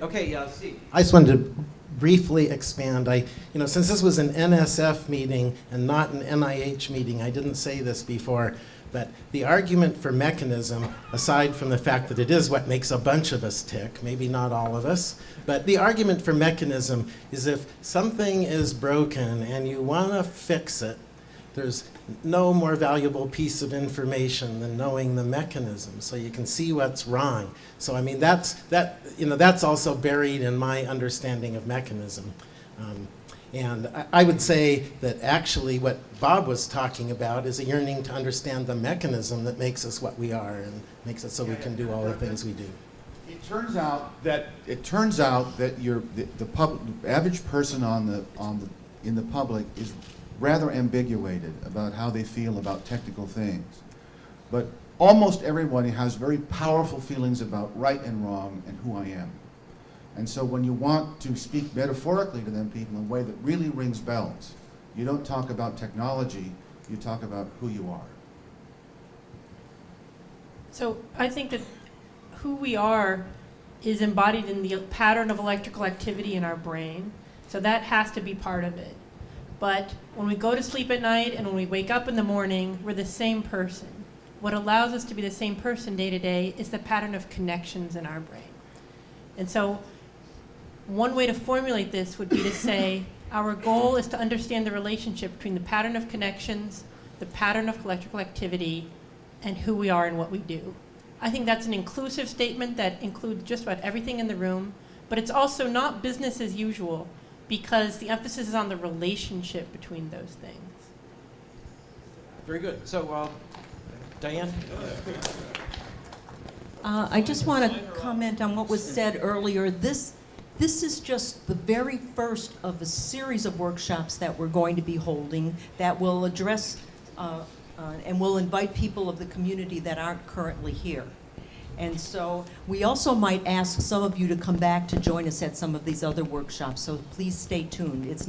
Okay, Steve. I just wanted to briefly expand. Since this was an NSF meeting and not an NIH meeting, I didn't say this before, but the argument for mechanism, aside from the fact that it is what makes a bunch of us tick, maybe not all of us, but the argument for mechanism is if something is broken and you want to fix it, there's no more valuable piece of information than knowing the mechanism, so you can see what's wrong. So I mean, that's also buried in my understanding of mechanism. And I would say that actually what Bob was talking about is a yearning to understand the mechanism that makes us what we are and makes it so we can do all the things we do. It turns out that the average person in the public is rather ambiguated about how they feel about technical things. But almost everybody has very powerful feelings about right and wrong and who I am. And so when you want to speak metaphorically to them people in a way that really rings bells, you don't talk about technology, you talk about who you are. So I think that who we are is embodied in the pattern of electrical activity in our brain. So that has to be part of it. But when we go to sleep at night and when we wake up in the morning, we're the same person. What allows us to be the same person day to day is the pattern of connections in our brain. And so one way to formulate this would be to say, our goal is to understand the relationship between the pattern of connections, the pattern of electrical activity, and who we are and what we do. I think that's an inclusive statement that includes just about everything in the room, but it's also not business as usual because the emphasis is on the relationship between those things. Very good. So, Diane? I just want to comment on what was said earlier. This is just the very first of a series of workshops that we're going to be holding that will address and will invite people of the community that aren't currently here. And so we also might ask some of you to come back to join us at some of these other workshops, so please stay tuned. This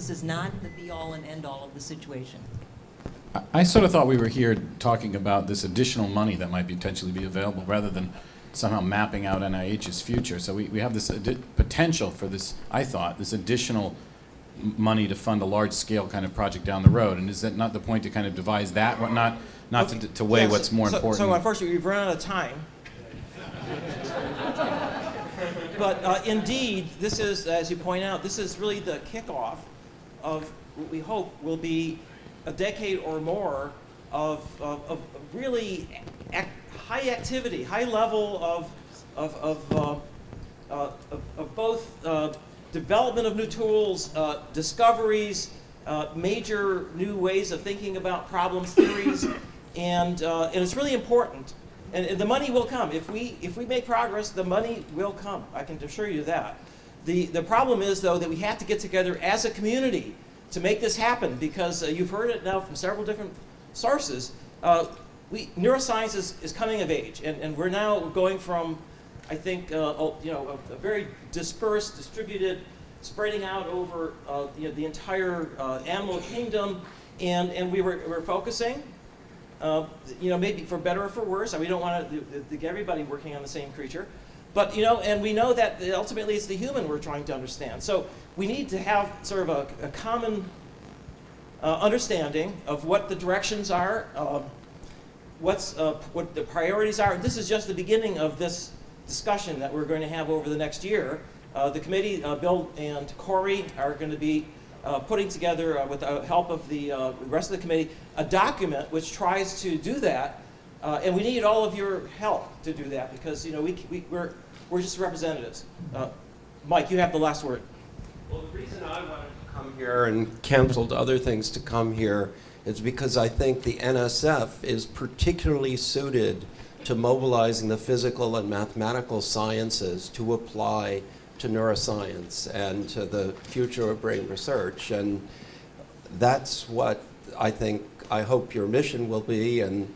is not the be-all and end-all of the situation. I sort of thought we were here talking about this additional money that might potentially be available rather than somehow mapping out NIH's future. So we have this potential for this, I thought, this additional money to fund a large-scale kind of project down the road. And is that not the point to kind of devise that, not okay. to weigh what's more important? So unfortunately, we've run out of time. But indeed, this is, as you point out, this is really the kickoff of what we hope will be a decade or more of really high activity, high level of both development of new tools, discoveries, major new ways of thinking about problems, theories, and it's really important. And the money will come. If we make progress, the money will come. I can assure you that. The problem is, though, that we have to get together as a community to make this happen, because you've heard it now from several different sources. Neuroscience is coming of age, and we're now going from, I think, a very dispersed, distributed, spreading out over the entire animal kingdom, and we're focusing. Maybe for better or for worse. We don't want to get everybody working on the same creature. But, and we know that ultimately it's the human we're trying to understand. So we need to have sort of a common understanding of what the directions are, what the priorities are. This is just the beginning of this discussion that we're going to have over the next year. The committee, Bill and Corey, are going to be putting together, with the help of the rest of the committee, a document which tries to do that, and we need all of your help to do that, because we're just representatives. Mike, you have the last word. Well, the reason I wanted to come here and canceled other things to come here is because I think the NSF is particularly suited to mobilizing the physical and mathematical sciences to apply to neuroscience and to the future of brain research. And that's what I hope your mission will be, and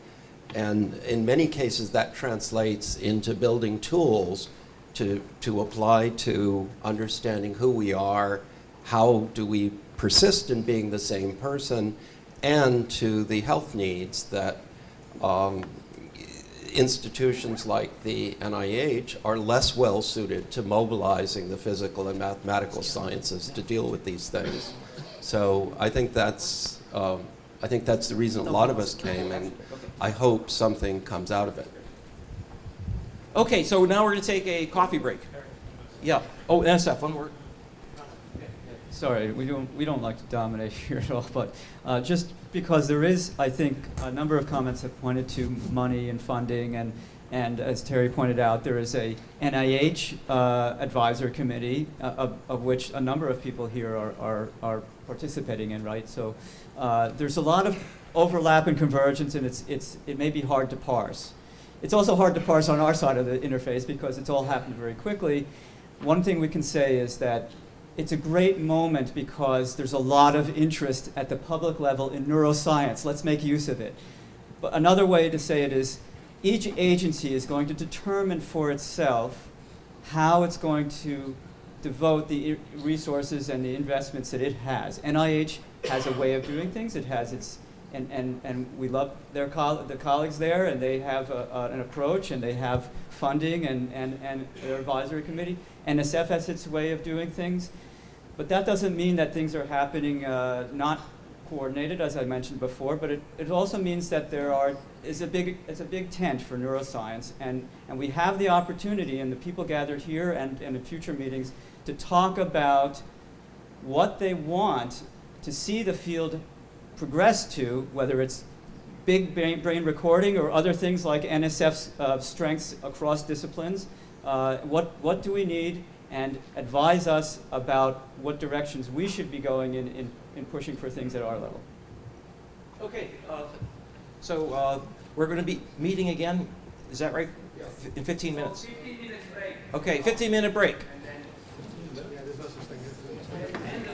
in many cases that translates into building tools to apply to understanding who we are, how do we persist in being the same person, and to the health needs that institutions like the NIH are less well suited to mobilizing the physical and mathematical sciences to deal with these things. So I think that's the reason a lot of us came, and I hope something comes out of it. Okay, so now we're going to take a coffee break. Yeah. Oh, NSF, one word. Sorry, we don't like to dominate here at all, but just because there is, I think, a number of comments have pointed to money and funding, and as Terry pointed out, there is a NIH advisor committee of which a number of people here are participating in, right? So there's a lot of overlap and convergence, and it may be hard to parse. It's also hard to parse on our side of the interface because it's all happened very quickly. One thing we can say is that it's a great moment because there's a lot of interest at the public level in neuroscience. Let's make use of it. But another way to say it is each agency is going to determine for itself how it's going to devote the resources and the investments that it has. NIH has a way of doing things. It has its, and we love the colleagues there, and they have an approach, and they have funding and their advisory committee. NSF has its way of doing things. But that doesn't mean that things are happening not coordinated, as I mentioned before, but it also means that it's a big tent for neuroscience, and we have the opportunity, and the people gathered here and in future meetings, to talk about what they want to see the field progress to, whether it's big brain recording or other things like NSF's strengths across disciplines. What do we need? And advise us about what directions we should be going in pushing for things at our level. Okay, so we're going to be meeting again, is that right? In 15 minutes. 15 minutes break. Okay, 15-minute break.